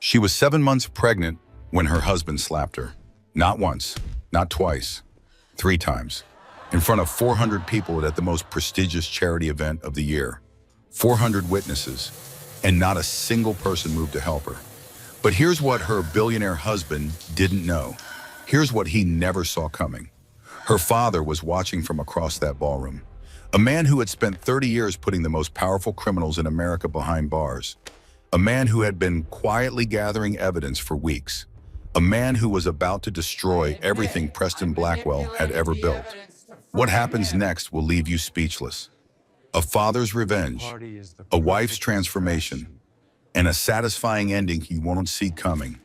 She was 7 months pregnant when her husband slapped her. Not once, not twice, 3 times. In front of 400 people at the most prestigious charity event of the year. 400 witnesses, and not a single person moved to help her. But here's what her billionaire husband didn't know. Here's what he never saw coming. Her father was watching from across that ballroom. A man who had spent 30 years putting the most powerful criminals in America behind bars. A man who had been quietly gathering evidence for weeks. A man who was about to destroy everything Preston Blackwell had ever built. What happens next will leave you speechless. A father's revenge, a wife's transformation, and a satisfying ending you won't see coming.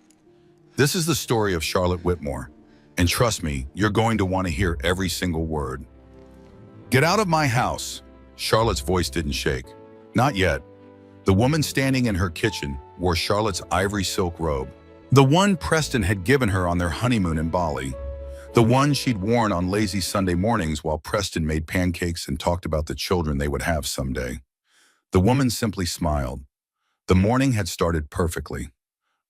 This is the story of Charlotte Whitmore, and trust me, you're going to want to hear every single word. Get out of my house. Charlotte's voice didn't shake. Not yet. The woman standing in her kitchen wore Charlotte's ivory silk robe. The one Preston had given her on their honeymoon in Bali. The one she'd worn on lazy Sunday mornings while Preston made pancakes and talked about the children they would have someday. The woman simply smiled. The morning had started perfectly.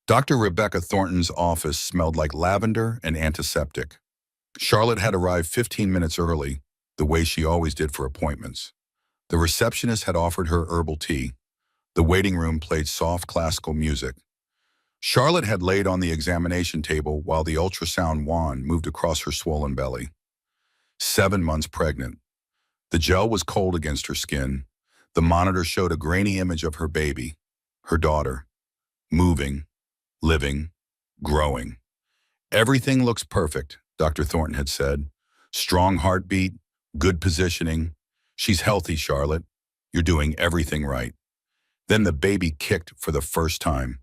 Dr. Rebecca Thornton's office smelled like lavender and antiseptic. Charlotte had arrived 15 minutes early, the way she always did for appointments. The receptionist had offered her herbal tea. The waiting room played soft classical music. Charlotte had laid on the examination table while the ultrasound wand moved across her swollen belly. 7 months pregnant. The gel was cold against her skin. The monitor showed a grainy image of her baby, her daughter, moving, living, growing. Everything looks perfect, Dr. Thornton had said. Strong heartbeat, good positioning. She's healthy, Charlotte. You're doing everything right. Then the baby kicked for the first time.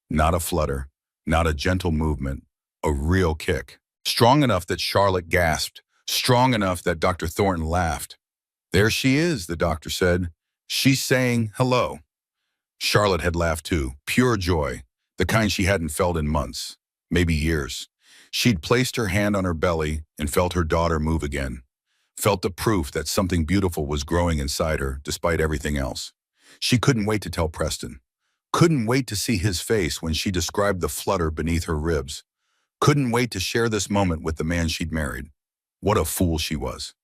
Not a flutter, not a gentle movement, a real kick. Strong enough that Charlotte gasped, strong enough that Dr. Thornton laughed. There she is, the doctor said. She's saying hello. Charlotte had laughed too, pure joy, the kind she hadn't felt in months, maybe years. She'd placed her hand on her belly and felt her daughter move again. Felt the proof that something beautiful was growing inside her despite everything else. She couldn't wait to tell Preston. Couldn't wait to see his face when she described the flutter beneath her ribs. Couldn't wait to share this moment with the man she'd married. What a fool she was.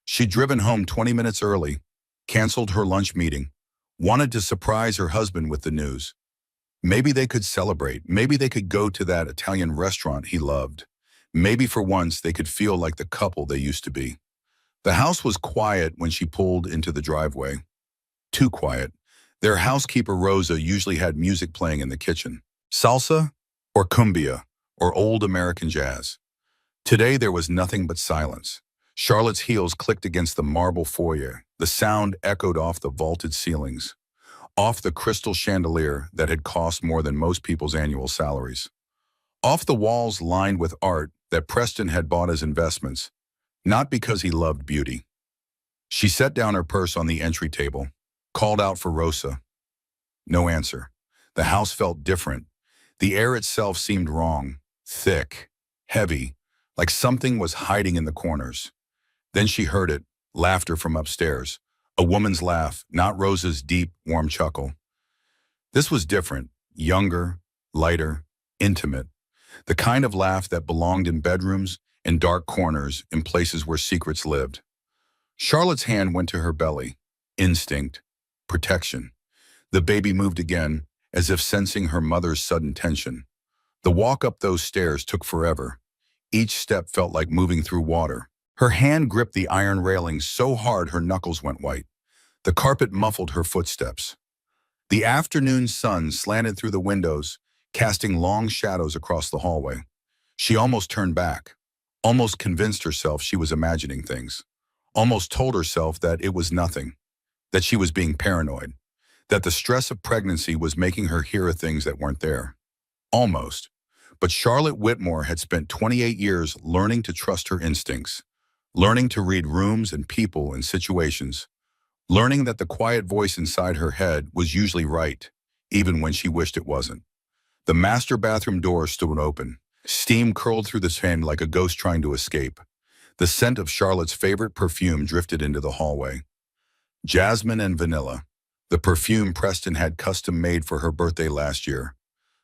She'd driven home 20 minutes early, canceled her lunch meeting, wanted to surprise her husband with the news. Maybe they could celebrate. Maybe they could go to that Italian restaurant he loved. Maybe for once they could feel like the couple they used to be. The house was quiet when she pulled into the driveway. Too quiet. Their housekeeper Rosa usually had music playing in the kitchen. Salsa or cumbia or old American jazz. Today there was nothing but silence. Charlotte's heels clicked against the marble foyer. The sound echoed off the vaulted ceilings, off the crystal chandelier that had cost more than most people's annual salaries, off the walls lined with art that Preston had bought as investments, not because he loved beauty. She set down her purse on the entry table, called out for Rosa. No answer. The house felt different. The air itself seemed wrong, thick, heavy, like something was hiding in the corners. Then she heard it, laughter from upstairs. A woman's laugh, not Rosa's deep, warm chuckle. This was different, younger, lighter, intimate. The kind of laugh that belonged in bedrooms, in dark corners, in places where secrets lived. Charlotte's hand went to her belly. Instinct. Protection. The baby moved again, as if sensing her mother's sudden tension. The walk up those stairs took forever. Each step felt like moving through water. Her hand gripped the iron railings so hard her knuckles went white. The carpet muffled her footsteps. The afternoon sun slanted through the windows, casting long shadows across the hallway. She almost turned back, almost convinced herself she was imagining things, almost told herself that it was nothing, that she was being paranoid, that the stress of pregnancy was making her hear things that weren't there. Almost. But Charlotte Whitmore had spent 28 years learning to trust her instincts, learning to read rooms and people and situations, learning that the quiet voice inside her head was usually right, even when she wished it wasn't. The master bathroom door stood open. Steam curled through the fan like a ghost trying to escape. The scent of Charlotte's favorite perfume drifted into the hallway. Jasmine and vanilla, the perfume Preston had custom made for her birthday last year.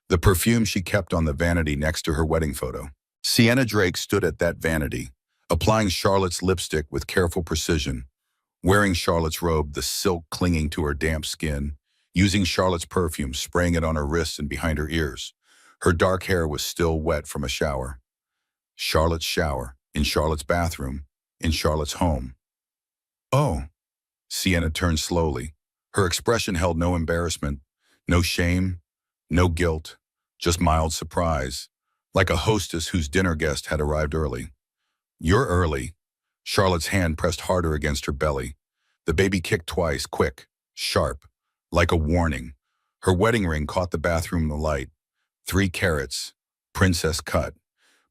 the perfume she kept on the vanity next to her wedding photo. Sienna Drake stood at that vanity, applying Charlotte's lipstick with careful precision, wearing Charlotte's robe, the silk clinging to her damp skin, using Charlotte's perfume, spraying it on her wrists and behind her ears. Her dark hair was still wet from a shower. Charlotte's shower, in Charlotte's bathroom, in Charlotte's home. Oh, Sienna turned slowly. Her expression held no embarrassment, no shame, no guilt, just mild surprise, like a hostess whose dinner guest had arrived early. You're early. Charlotte's hand pressed harder against her belly. The baby kicked twice, quick, sharp, like a warning. Her wedding ring caught the bathroom light. 3 carats, princess cut.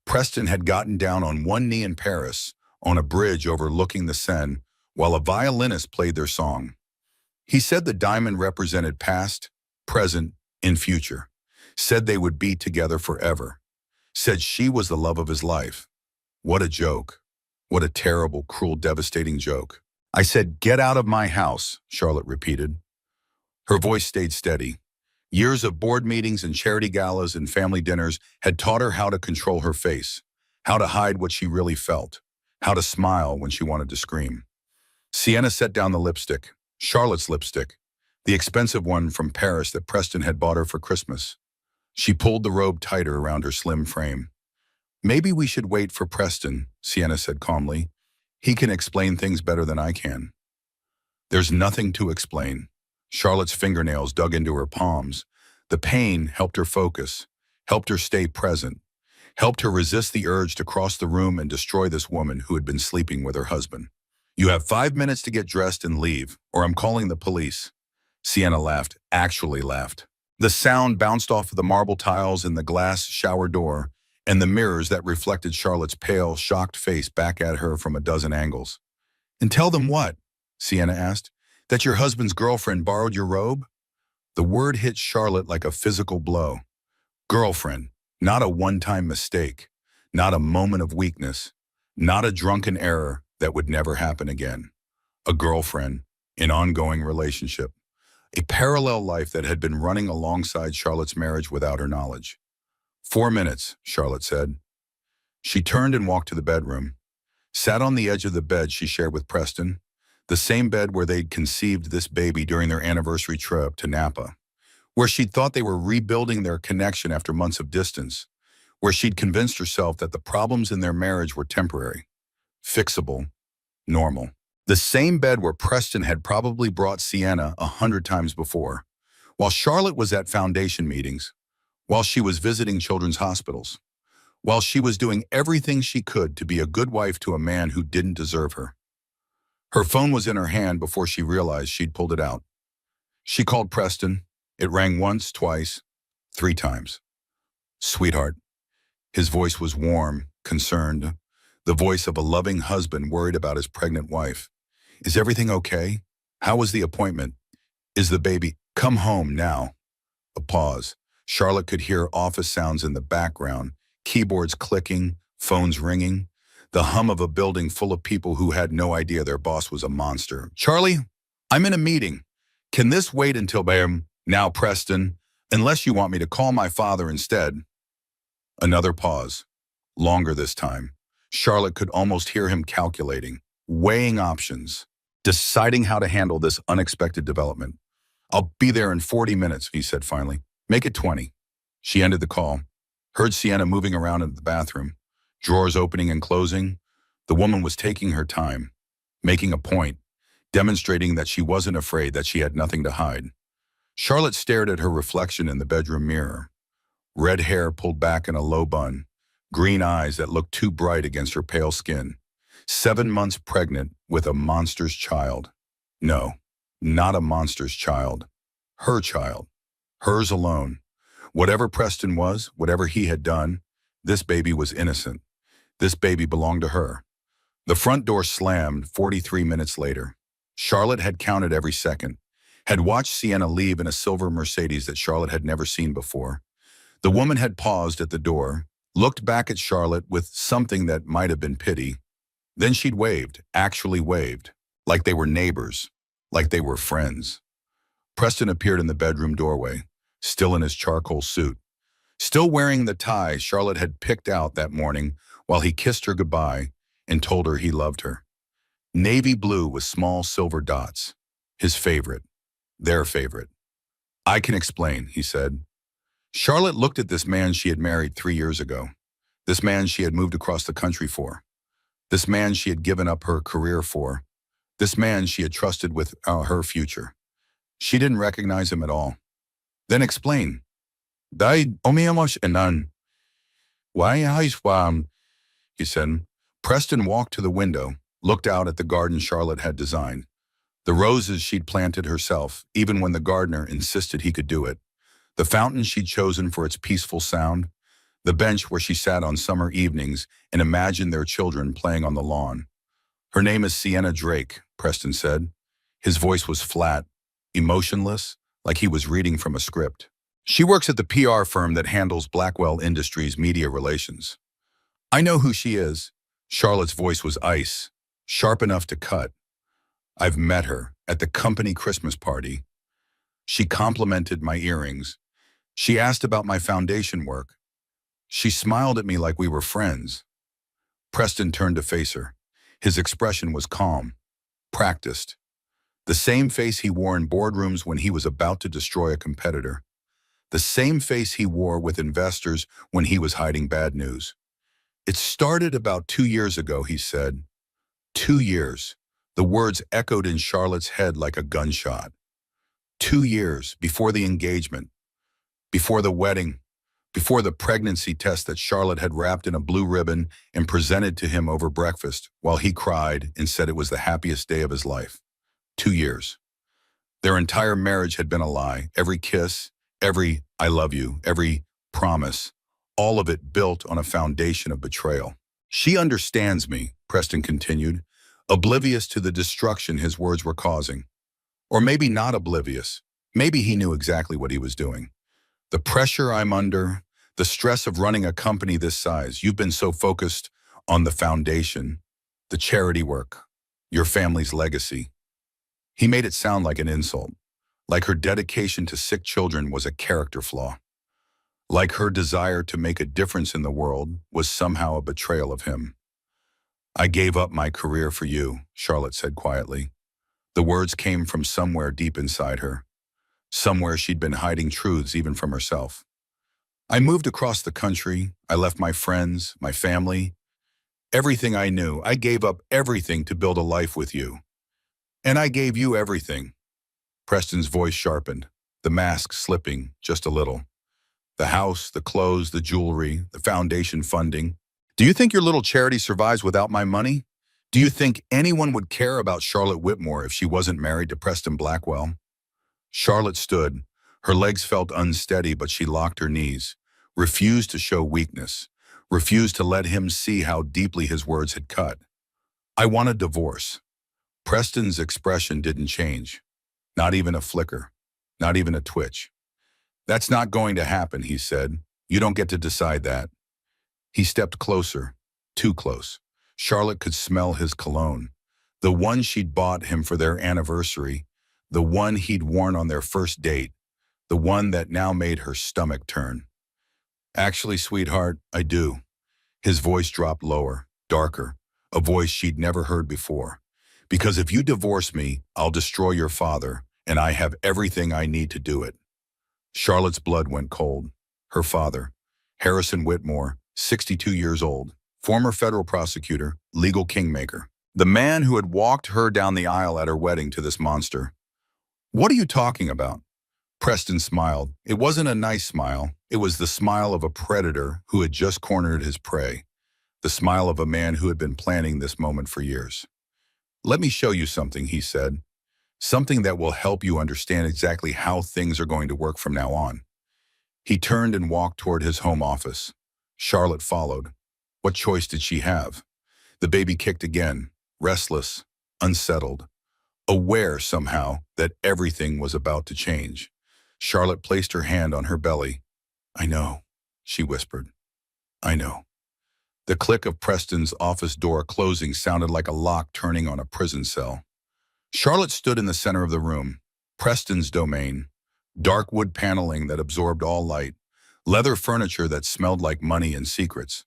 Preston had gotten down on one knee in Paris, on a bridge overlooking the Seine, while a violinist played their song. He said the diamond represented past, present, and future. Said they would be together forever. Said she was the love of his life. What a joke. What a terrible, cruel, devastating joke. I said, "Get out of my house," Charlotte repeated. Her voice stayed steady. Years of board meetings and charity galas and family dinners had taught her how to control her face, how to hide what she really felt, how to smile when she wanted to scream. Sienna set down the lipstick, Charlotte's lipstick, the expensive one from Paris that Preston had bought her for Christmas. She pulled the robe tighter around her slim frame. "Maybe we should wait for Preston," Sienna said calmly. "He can explain things better than I can." There's nothing to explain. Charlotte's fingernails dug into her palms. The pain helped her focus, helped her stay present, helped her resist the urge to cross the room and destroy this woman who had been sleeping with her husband. "You have 5 minutes to get dressed and leave, or I'm calling the police." Sienna laughed, actually laughed. The sound bounced off of the marble tiles in the glass shower door and the mirrors that reflected Charlotte's pale, shocked face back at her from a dozen angles. "And tell them what?" Sienna asked. "That your husband's girlfriend borrowed your robe?" The word hit Charlotte like a physical blow. Girlfriend, not a one-time mistake, not a moment of weakness, not a drunken error that would never happen again. A girlfriend, an ongoing relationship, a parallel life that had been running alongside Charlotte's marriage without her knowledge. 4 minutes, Charlotte said. She turned and walked to the bedroom, sat on the edge of the bed she shared with Preston, the same bed where they'd conceived this baby during their anniversary trip to Napa, where she'd thought they were rebuilding their connection after months of distance, where she'd convinced herself that the problems in their marriage were temporary, fixable, normal. The same bed where Preston had probably brought Sienna 100 times before, while Charlotte was at foundation meetings, while she was visiting children's hospitals, while she was doing everything she could to be a good wife to a man who didn't deserve her. Her phone was in her hand before she realized she'd pulled it out. She called Preston. It rang once, twice, 3 times. "Sweetheart." His voice was warm, concerned, the voice of a loving husband worried about his pregnant wife. "Is everything okay? How was the appointment? Is the baby? Come home now." A pause. Charlotte could hear office sounds in the background, keyboards clicking, phones ringing, the hum of a building full of people who had no idea their boss was a monster. "Charlie, I'm in a meeting. Can this wait until now, Preston, unless you want me to call my father instead?" Another pause. Longer this time. Charlotte could almost hear him calculating, weighing options, deciding how to handle this unexpected development. "I'll be there in 40 minutes, he said finally. "Make it 20. She ended the call, heard Sienna moving around in the bathroom, drawers opening and closing. The woman was taking her time, making a point, demonstrating that she wasn't afraid, that she had nothing to hide. Charlotte stared at her reflection in the bedroom mirror. Red hair pulled back in a low bun, green eyes that looked too bright against her pale skin. 7 months pregnant with a monster's child. No, not a monster's child. Her child. Hers alone. Whatever Preston was, whatever he had done, this baby was innocent. This baby belonged to her. The front door slammed 43 minutes later. Charlotte had counted every second, had watched Sienna leave in a silver Mercedes that Charlotte had never seen before. The woman had paused at the door, looked back at Charlotte with something that might have been pity. Then she'd waved, actually waved, like they were neighbors, like they were friends. Preston appeared in the bedroom doorway, still in his charcoal suit, Still wearing the tie Charlotte had picked out that morning while he kissed her goodbye and told her he loved her. Navy blue with small silver dots. His favorite. Their favorite. I can explain, he said. Charlotte looked at this man she had married 3 years ago. This man she had moved across the country for. This man she had given up her career for. This man she had trusted with her future. She didn't recognize him at all. Then explain. Dai omiyamos enan. Why he said. Preston walked to the window, looked out at the garden Charlotte had designed. The roses she'd planted herself, even when the gardener insisted he could do it. The fountain she'd chosen for its peaceful sound. The bench where she sat on summer evenings and imagined their children playing on the lawn. Her name is Sienna Drake, Preston said. His voice was flat, emotionless, like he was reading from a script. She works at the PR firm that handles Blackwell Industries media relations. I know who she is. Charlotte's voice was ice, sharp enough to cut. I've met her at the company Christmas party. She complimented my earrings. She asked about my foundation work. She smiled at me like we were friends. Preston turned to face her. His expression was calm, practiced. The same face he wore in boardrooms when he was about to destroy a competitor. The same face he wore with investors when he was hiding bad news. It started about 2 years ago, he said. 2 years. The words echoed in Charlotte's head like a gunshot. 2 years before the engagement, before the wedding, before the pregnancy test that Charlotte had wrapped in a blue ribbon and presented to him over breakfast while he cried and said it was the happiest day of his life. 2 years. Their entire marriage had been a lie. Every kiss, every I love you, every promise, all of it built on a foundation of betrayal. She understands me, Preston continued, oblivious to the destruction his words were causing. Or maybe not oblivious. Maybe he knew exactly what he was doing. The pressure I'm under, the stress of running a company this size, you've been so focused on the foundation, the charity work, your family's legacy. He made it sound like an insult, like her dedication to sick children was a character flaw, like her desire to make a difference in the world was somehow a betrayal of him. I gave up my career for you, Charlotte said quietly. The words came from somewhere deep inside her, somewhere she'd been hiding truths even from herself. I moved across the country. I left my friends, my family, everything I knew. I gave up everything to build a life with you. And I gave you everything. Preston's voice sharpened, the mask slipping just a little. The house, the clothes, the jewelry, the foundation funding. Do you think your little charity survives without my money? Do you think anyone would care about Charlotte Whitmore if she wasn't married to Preston Blackwell? Charlotte stood. Her legs felt unsteady, but she locked her knees, refused to show weakness, refused to let him see how deeply his words had cut. I want a divorce. Preston's expression didn't change. Not even a flicker. Not even a twitch. That's not going to happen, he said. You don't get to decide that. He stepped closer, too close. Charlotte could smell his cologne, the one she'd bought him for their anniversary, the one he'd worn on their first date, the one that now made her stomach turn. Actually, sweetheart, I do. His voice dropped lower, darker, a voice she'd never heard before. Because if you divorce me, I'll destroy your father, and I have everything I need to do it. Charlotte's blood went cold. Her father, Harrison Whitmore, 62 years old, former federal prosecutor, legal kingmaker. The man who had walked her down the aisle at her wedding to this monster. What are you talking about? Preston smiled. It wasn't a nice smile. It was the smile of a predator who had just cornered his prey. The smile of a man who had been planning this moment for years. Let me show you something, he said. Something that will help you understand exactly how things are going to work from now on. He turned and walked toward his home office. Charlotte followed. What choice did she have? The baby kicked again, restless, unsettled, aware somehow that everything was about to change. Charlotte placed her hand on her belly. I know, she whispered. I know. The click of Preston's office door closing sounded like a lock turning on a prison cell. Charlotte stood in the center of the room, Preston's domain, dark wood paneling that absorbed all light, leather furniture that smelled like money and secrets,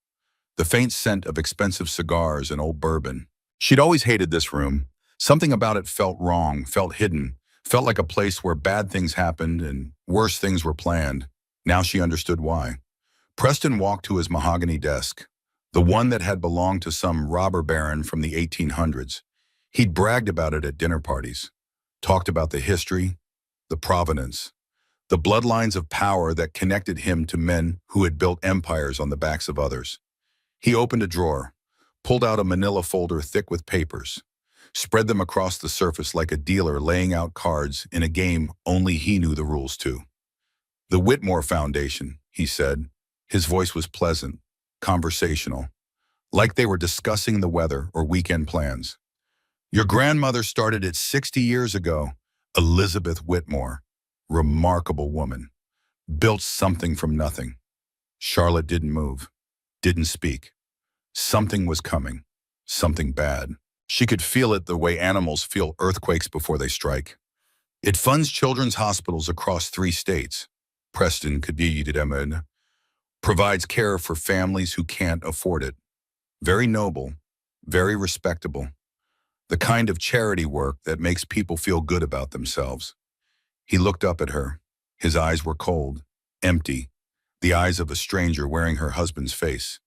the faint scent of expensive cigars and old bourbon. She'd always hated this room. Something about it felt wrong, felt hidden, felt like a place where bad things happened and worse things were planned. Now she understood why. Preston walked to his mahogany desk, the one that had belonged to some robber baron from the 1800s. He'd bragged about it at dinner parties, talked about the history, the provenance, the bloodlines of power that connected him to men who had built empires on the backs of others. He opened a drawer, pulled out a manila folder thick with papers, spread them across the surface like a dealer laying out cards in a game only he knew the rules to. "The Whitmore Foundation," he said. His voice was pleasant, conversational, like they were discussing the weather or weekend plans. "Your grandmother started it 60 years ago. Elizabeth Whitmore. Remarkable woman. Built something from nothing." Charlotte didn't move, didn't speak. Something was coming. Something bad. She could feel it the way animals feel earthquakes before they strike. "It funds children's hospitals across 3 states. Preston could be provides care for families who can't afford it. Very noble, very respectable. The kind of charity work that makes people feel good about themselves." He looked up at her. His eyes were cold, empty, the eyes of a stranger wearing her husband's face.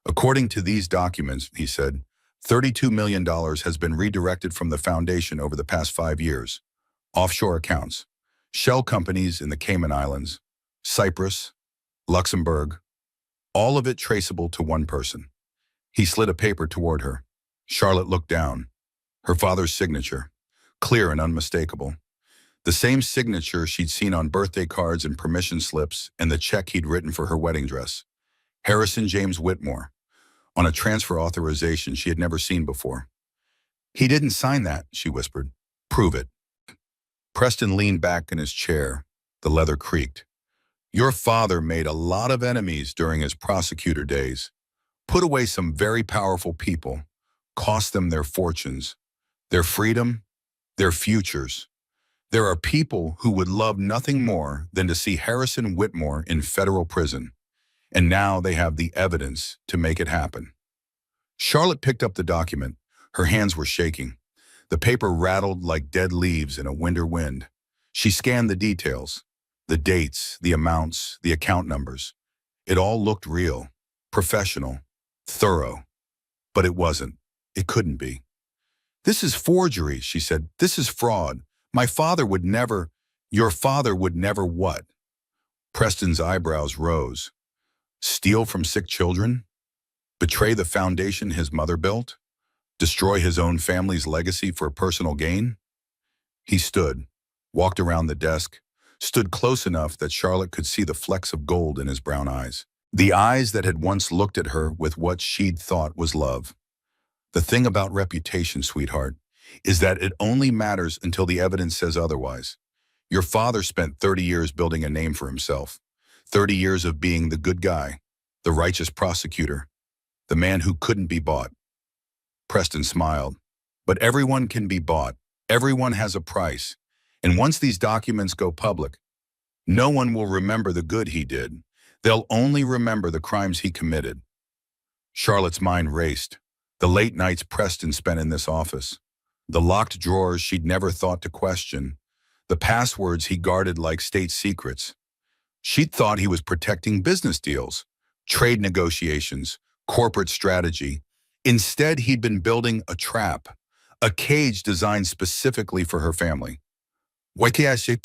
"According to these documents," he said, $32 million has been redirected from the foundation over the past 5 years. Offshore accounts, shell companies in the Cayman Islands, Cyprus, Luxembourg, all of it traceable to one person. He slid a paper toward her. Charlotte looked down. Her father's signature, clear and unmistakable. The same signature she'd seen on birthday cards and permission slips and the check he'd written for her wedding dress. Harrison James Whitmore, on a transfer authorization she had never seen before. "He didn't sign that," she whispered. "Prove it." Preston leaned back in his chair. The leather creaked. "Your father made a lot of enemies during his prosecutor days. Put away some very powerful people. Cost them their fortunes, their freedom, their futures. There are people who would love nothing more than to see Harrison Whitmore in federal prison. And now they have the evidence to make it happen." Charlotte picked up the document. Her hands were shaking. The paper rattled like dead leaves in a winter wind. She scanned the details, the dates, the amounts, the account numbers. It all looked real, professional, thorough. But it wasn't. It couldn't be. "This is forgery," she said. "This is fraud. My father would never—" "Your father would never what?" Preston's eyebrows rose. "Steal from sick children? Betray the foundation his mother built? Destroy his own family's legacy for personal gain?" He stood, walked around the desk, stood close enough that Charlotte could see the flecks of gold in his brown eyes. The eyes that had once looked at her with what she'd thought was love. "The thing about reputation, sweetheart, is that it only matters until the evidence says otherwise. Your father spent 30 years building a name for himself. 30 years of being the good guy, the righteous prosecutor, the man who couldn't be bought." Preston smiled. "But everyone can be bought. Everyone has a price. And once these documents go public, no one will remember the good he did. They'll only remember the crimes he committed." Charlotte's mind raced. The late nights Preston spent in this office, the locked drawers she'd never thought to question, the passwords he guarded like state secrets. She'd thought he was protecting business deals, trade negotiations, corporate strategy. Instead, he'd been building a trap, a cage designed specifically for her family. "Why can't I say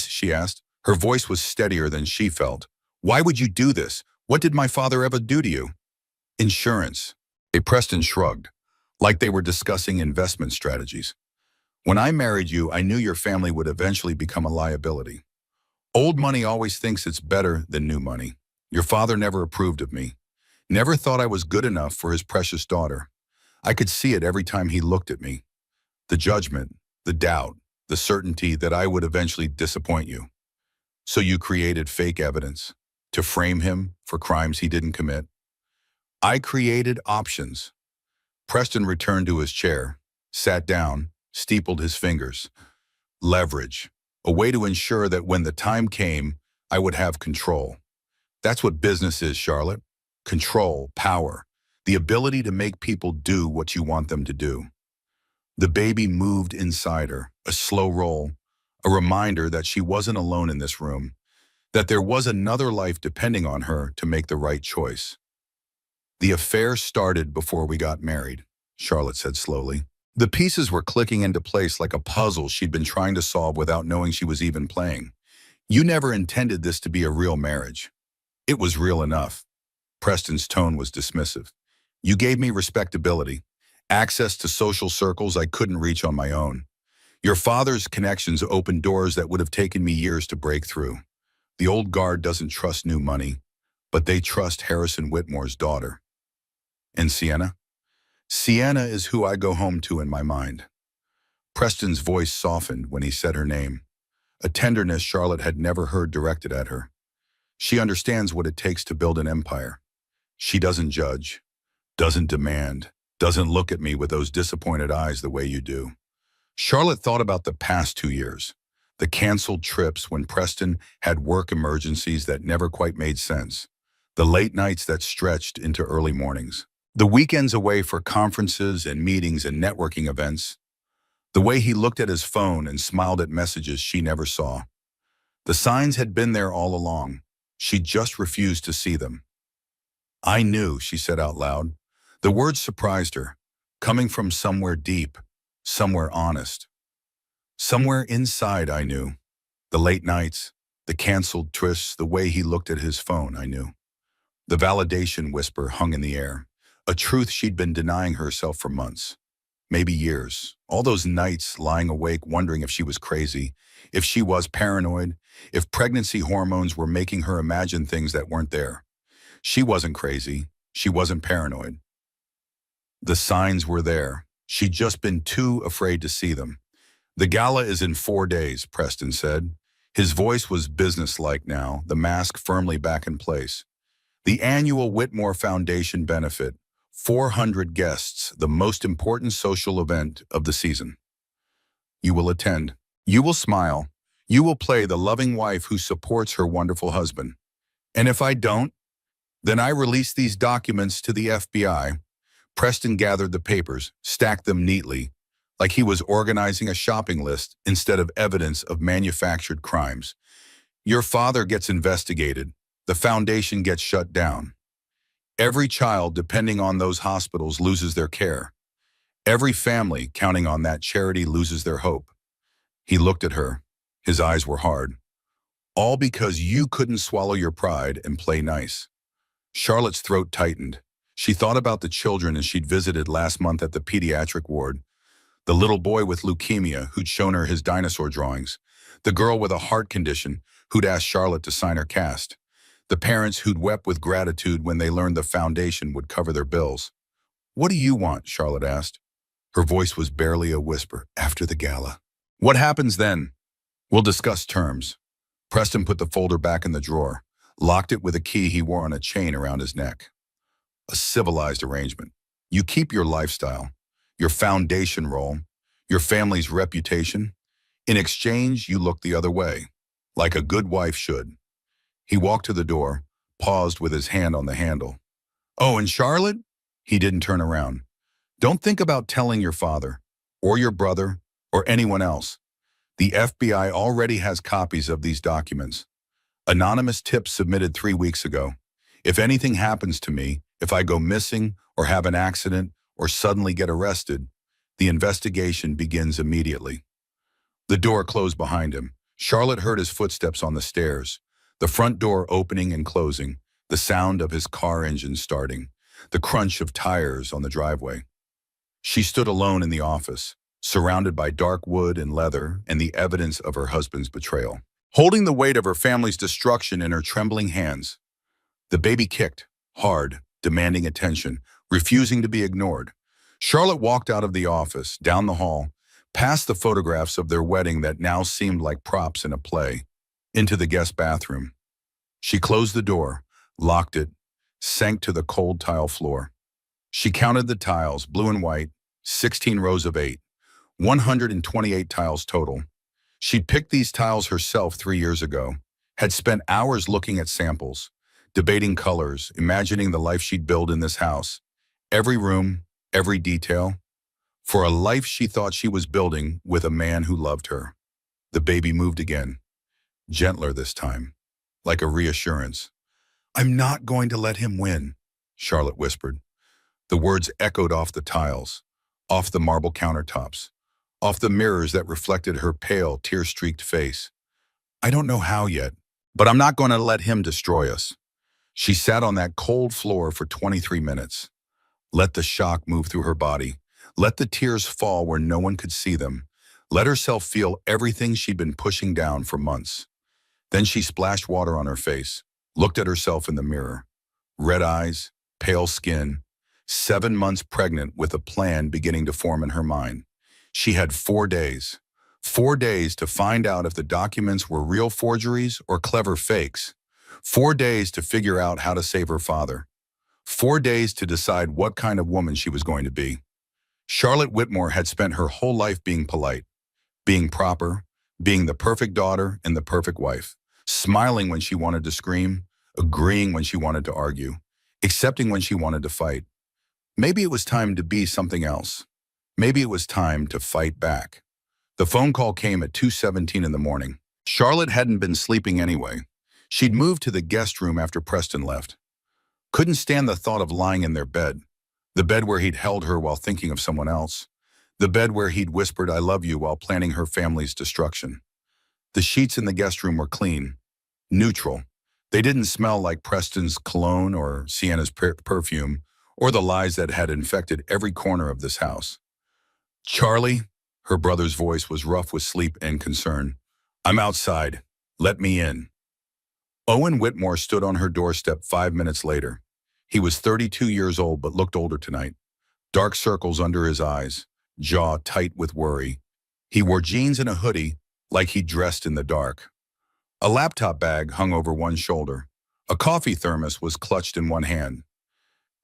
she asked. Her voice was steadier than she felt. "Why would you do this? What did my father ever do to you?" "Insurance." Preston shrugged, like they were discussing investment strategies. "When I married you, I knew your family would eventually become a liability. Old money always thinks it's better than new money. Your father never approved of me, never thought I was good enough for his precious daughter. I could see it every time he looked at me. The judgment, the doubt, the certainty that I would eventually disappoint you. So you created fake evidence to frame him for crimes he didn't commit. I created options." Preston returned to his chair, sat down, steepled his fingers. "Leverage. A way to ensure that when the time came, I would have control. That's what business is, Charlotte. Control, power, the ability to make people do what you want them to do. The baby moved inside her, a slow roll, a reminder that she wasn't alone in this room, that there was another life depending on her to make the right choice. The affair started before we got married, Charlotte said slowly. The pieces were clicking into place like a puzzle she'd been trying to solve without knowing she was even playing. You never intended this to be a real marriage. It was real enough. Preston's tone was dismissive. You gave me respectability, access to social circles I couldn't reach on my own. Your father's connections opened doors that would have taken me years to break through. The old guard doesn't trust new money, but they trust Harrison Whitmore's daughter. And Sienna? Sienna is who I go home to in my mind. Preston's voice softened when he said her name, a tenderness Charlotte had never heard directed at her. She understands what it takes to build an empire. She doesn't judge, doesn't demand, doesn't look at me with those disappointed eyes the way you do. Charlotte thought about the past 2 years, the canceled trips when Preston had work emergencies that never quite made sense, the late nights that stretched into early mornings, the weekends away for conferences and meetings and networking events, the way he looked at his phone and smiled at messages she never saw. The signs had been there all along. She just refused to see them. I knew, she said out loud. The words surprised her, coming from somewhere deep, somewhere honest. Somewhere inside I knew. The late nights, the canceled twists, the way he looked at his phone, I knew. The validation whisper hung in the air, a truth she'd been denying herself for months, maybe years. All those nights lying awake wondering if she was crazy, if she was paranoid, if pregnancy hormones were making her imagine things that weren't there. She wasn't crazy. She wasn't paranoid. The signs were there. She'd just been too afraid to see them. The gala is in 4 days, Preston said. His voice was businesslike now, the mask firmly back in place. The annual Whitmore Foundation benefit, 400 guests, the most important social event of the season. You will attend. You will smile. You will play the loving wife who supports her wonderful husband. And if I don't, then I release these documents to the FBI. Preston gathered the papers, stacked them neatly, like he was organizing a shopping list instead of evidence of manufactured crimes. Your father gets investigated. The foundation gets shut down. Every child depending on those hospitals loses their care. Every family counting on that charity loses their hope. He looked at her. His eyes were hard. All because you couldn't swallow your pride and play nice. Charlotte's throat tightened. She thought about the children as she'd visited last month at the pediatric ward. The little boy with leukemia who'd shown her his dinosaur drawings. The girl with a heart condition who'd asked Charlotte to sign her cast. The parents who'd wept with gratitude when they learned the foundation would cover their bills. What do you want? Charlotte asked. Her voice was barely a whisper. After the gala. What happens then? We'll discuss terms. Preston put the folder back in the drawer, locked it with a key he wore on a chain around his neck. A civilized arrangement. You keep your lifestyle, your foundation role, your family's reputation. In exchange, you look the other way, like a good wife should. He walked to the door, paused with his hand on the handle. Oh, and Charlotte? He didn't turn around. Don't think about telling your father, or your brother, or anyone else. The FBI already has copies of these documents. Anonymous tips submitted 3 weeks ago. If anything happens to me, if I go missing or have an accident or suddenly get arrested, the investigation begins immediately. The door closed behind him. Charlotte heard his footsteps on the stairs, the front door opening and closing, the sound of his car engine starting, the crunch of tires on the driveway. She stood alone in the office, surrounded by dark wood and leather and the evidence of her husband's betrayal. Holding the weight of her family's destruction in her trembling hands, the baby kicked, hard, demanding attention, refusing to be ignored. Charlotte walked out of the office, down the hall, past the photographs of their wedding that now seemed like props in a play, into the guest bathroom. She closed the door, locked it, sank to the cold tile floor. She counted the tiles, blue and white, 16 rows of 8, 128 tiles total. She'd picked these tiles herself 3 years ago, had spent hours looking at samples, debating colors, imagining the life she'd build in this house. Every room, every detail, for a life she thought she was building with a man who loved her. The baby moved again, gentler this time, like a reassurance. "I'm not going to let him win," Charlotte whispered. The words echoed off the tiles, off the marble countertops, off the mirrors that reflected her pale, tear-streaked face. "I don't know how yet, but I'm not going to let him destroy us." She sat on that cold floor for 23 minutes. Let the shock move through her body. Let the tears fall where no one could see them. Let herself feel everything she'd been pushing down for months. Then she splashed water on her face, looked at herself in the mirror. Red eyes, pale skin, 7 months pregnant with a plan beginning to form in her mind. She had 4 days. 4 days to find out if the documents were real forgeries or clever fakes. 4 days to figure out how to save her father. 4 days to decide what kind of woman she was going to be. Charlotte Whitmore had spent her whole life being polite, being proper, being the perfect daughter and the perfect wife, smiling when she wanted to scream, agreeing when she wanted to argue, accepting when she wanted to fight. Maybe it was time to be something else. Maybe it was time to fight back. The phone call came at 2:17 in the morning. Charlotte hadn't been sleeping anyway. She'd moved to the guest room after Preston left. Couldn't stand the thought of lying in their bed. The bed where he'd held her while thinking of someone else. The bed where he'd whispered, "I love you," while planning her family's destruction. The sheets in the guest room were clean, neutral. They didn't smell like Preston's cologne or Sienna's perfume, or the lies that had infected every corner of this house. "Charlie," her brother's voice was rough with sleep and concern. "I'm outside. Let me in." Owen Whitmore stood on her doorstep 5 minutes later. He was 32 years old but looked older tonight. Dark circles under his eyes, jaw tight with worry. He wore jeans and a hoodie, like he'd dressed in the dark. A laptop bag hung over one shoulder. A coffee thermos was clutched in one hand.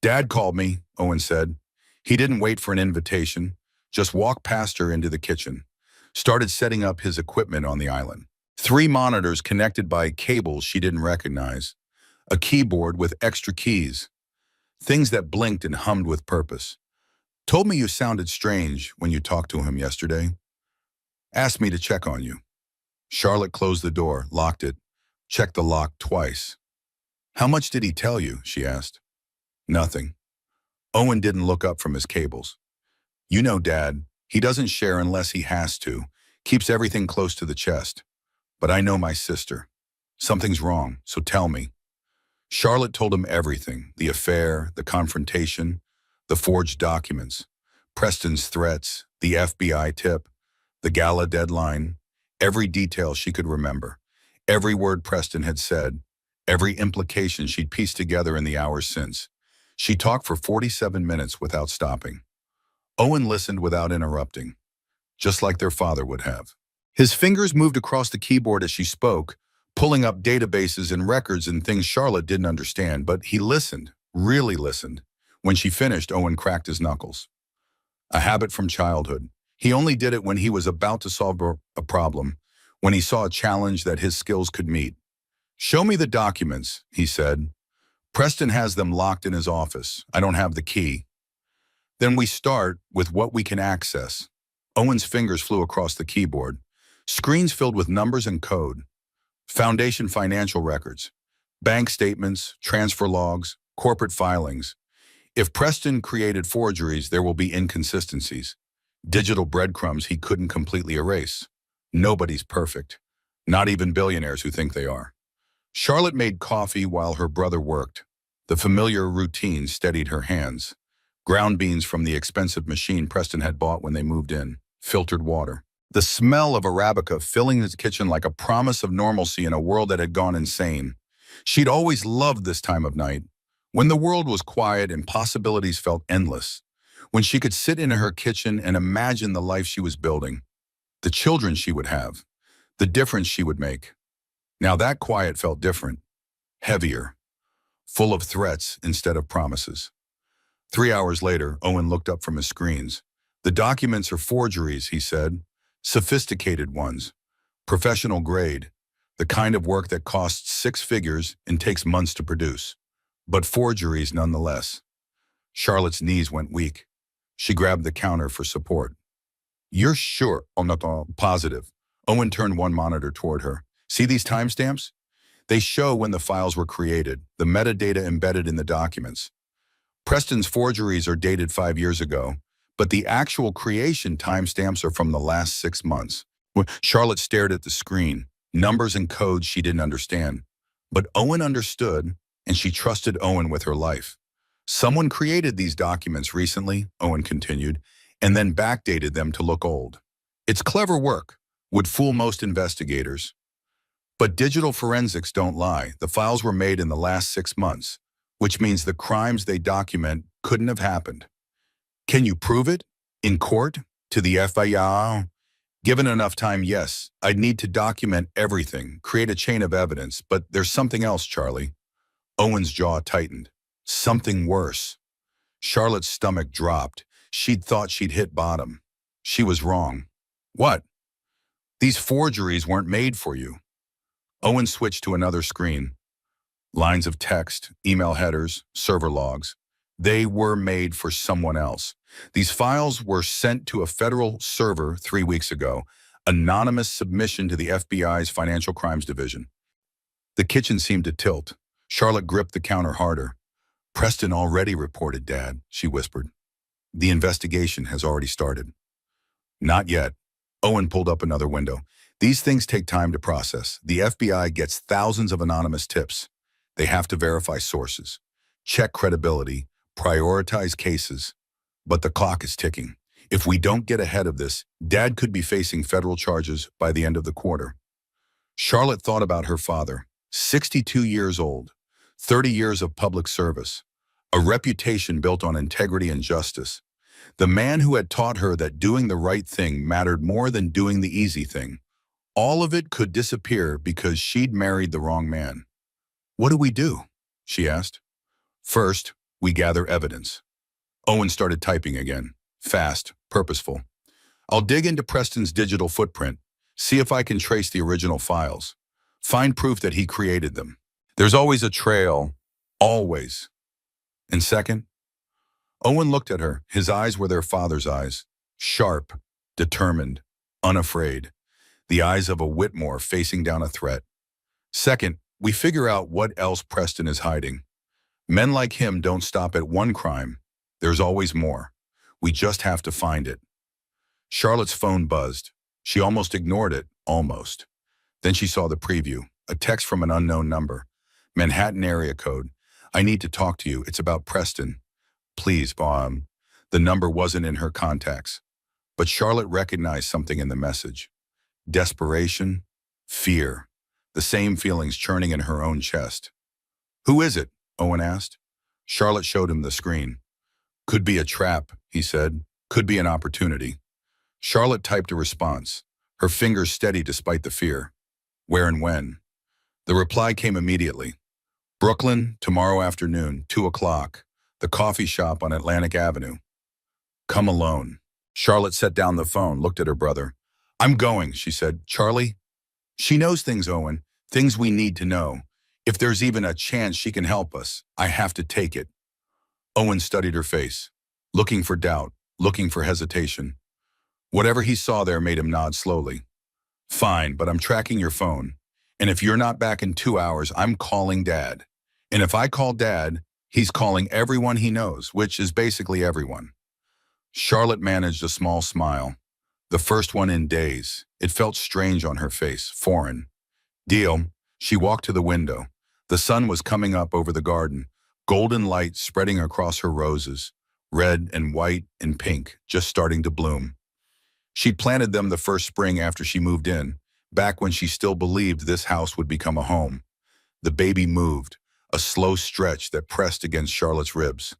"Dad called me," Owen said. He didn't wait for an invitation, just walked past her into the kitchen. Started setting up his equipment on the island. 3 monitors connected by cables she didn't recognize. A keyboard with extra keys. Things that blinked and hummed with purpose. "Told me you sounded strange when you talked to him yesterday. Asked me to check on you." Charlotte closed the door, locked it, checked the lock twice. "How much did he tell you?" she asked. "Nothing." Owen didn't look up from his cables. "You know, Dad, he doesn't share unless he has to. Keeps everything close to the chest. But I know my sister. Something's wrong, so tell me." Charlotte told him everything, the affair, the confrontation, the forged documents, Preston's threats, the FBI tip, the Gala deadline, every detail she could remember, every word Preston had said, every implication she'd pieced together in the hours since. She talked for 47 minutes without stopping. Owen listened without interrupting, just like their father would have. His fingers moved across the keyboard as she spoke, pulling up databases and records and things Charlotte didn't understand, but he listened, really listened. When she finished, Owen cracked his knuckles. A habit from childhood. He only did it when he was about to solve a problem, when he saw a challenge that his skills could meet. "Show me the documents," he said. "Preston has them locked in his office. I don't have the key." "Then we start with what we can access." Owen's fingers flew across the keyboard. Screens filled with numbers and code. Foundation financial records, bank statements, transfer logs, corporate filings. If Preston created forgeries, there will be inconsistencies. Digital breadcrumbs he couldn't completely erase. Nobody's perfect. Not even billionaires who think they are. Charlotte made coffee while her brother worked. The familiar routine steadied her hands. Ground beans from the expensive machine Preston had bought when they moved in. Filtered water. The smell of Arabica filling his kitchen like a promise of normalcy in a world that had gone insane. She'd always loved this time of night, when the world was quiet and possibilities felt endless, when she could sit in her kitchen and imagine the life she was building, the children she would have, the difference she would make. Now that quiet felt different, heavier, full of threats instead of promises. 3 hours later, Owen looked up from his screens. "The documents are forgeries," he said. "Sophisticated ones. Professional grade. the kind of work that costs six figures and takes months to produce. But forgeries nonetheless. Charlotte's knees went weak. She grabbed the counter for support. You're sure? I'm not positive. Owen turned one monitor toward her. See these timestamps? They show when the files were created, the metadata embedded in the documents. Preston's forgeries are dated 5 years ago, but the actual creation timestamps are from the last 6 months. Charlotte stared at the screen, numbers and codes she didn't understand. But Owen understood, and she trusted Owen with her life. Someone created these documents recently, Owen continued, and then backdated them to look old. It's clever work, would fool most investigators. But digital forensics don't lie. The files were made in the last 6 months, which means the crimes they document couldn't have happened. Can you prove it? In court? To the FBI? Given enough time, yes. I'd need to document everything, create a chain of evidence, but there's something else, Charlie. Owen's jaw tightened. Something worse. Charlotte's stomach dropped. She'd thought she'd hit bottom. She was wrong. What? These forgeries weren't made for you. Owen switched to another screen. Lines of text, email headers, server logs. They were made for someone else. These files were sent to a federal server 3 weeks ago, anonymous submission to the FBI's Financial Crimes Division. The kitchen seemed to tilt. Charlotte gripped the counter harder. Preston already reported, Dad, she whispered. The investigation has already started. Not yet. Owen pulled up another window. These things take time to process. The FBI gets thousands of anonymous tips. They have to verify sources, check credibility, prioritize cases. But the clock is ticking. If we don't get ahead of this, Dad could be facing federal charges by the end of the quarter. Charlotte thought about her father, 62 years old, 30 years of public service, a reputation built on integrity and justice. The man who had taught her that doing the right thing mattered more than doing the easy thing. All of it could disappear because she'd married the wrong man. What do we do? She asked. First, we gather evidence. Owen started typing again, fast, purposeful. I'll dig into Preston's digital footprint, see if I can trace the original files, find proof that he created them. There's always a trail, always. And second, Owen looked at her. His eyes were their father's eyes, sharp, determined, unafraid, the eyes of a Whitmore facing down a threat. Second, we figure out what else Preston is hiding. Men like him don't stop at one crime. There's always more. We just have to find it. Charlotte's phone buzzed. She almost ignored it, almost. Then she saw the preview, a text from an unknown number. Manhattan area code. I need to talk to you. It's about Preston. Please, Bob. The number wasn't in her contacts. But Charlotte recognized something in the message. Desperation, fear, the same feelings churning in her own chest. Who is it? Owen asked. Charlotte showed him the screen. Could be a trap, he said. Could be an opportunity. Charlotte typed a response, her fingers steady despite the fear. Where and when? The reply came immediately. Brooklyn, tomorrow afternoon, 2 o'clock. The coffee shop on Atlantic Avenue. Come alone. Charlotte set down the phone, looked at her brother. I'm going, she said. Charlie? She knows things, Owen. Things we need to know. If there's even a chance she can help us, I have to take it. Owen studied her face, looking for doubt, looking for hesitation. Whatever he saw there made him nod slowly. Fine, but I'm tracking your phone. And if you're not back in 2 hours, I'm calling Dad. And if I call Dad, he's calling everyone he knows, which is basically everyone. Charlotte managed a small smile. The first one in days. It felt strange on her face, foreign. Deal. She walked to the window. The sun was coming up over the garden, golden light spreading across her roses, red and white and pink, just starting to bloom. She'd planted them the first spring after she moved in, back when she still believed this house would become a home. The baby moved, a slow stretch that pressed against Charlotte's ribs.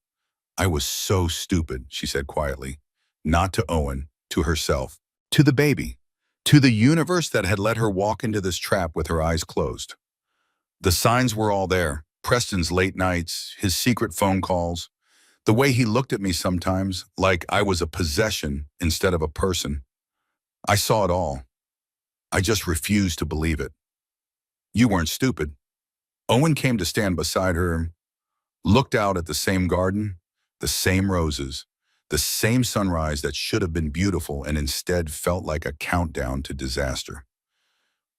I was so stupid, she said quietly. Not to Owen, to herself, to the baby, to the universe that had let her walk into this trap with her eyes closed. The signs were all there. Preston's late nights, his secret phone calls, the way he looked at me sometimes like I was a possession instead of a person. I saw it all. I just refused to believe it. You weren't stupid. Owen came to stand beside her, looked out at the same garden, the same roses, the same sunrise that should have been beautiful and instead felt like a countdown to disaster.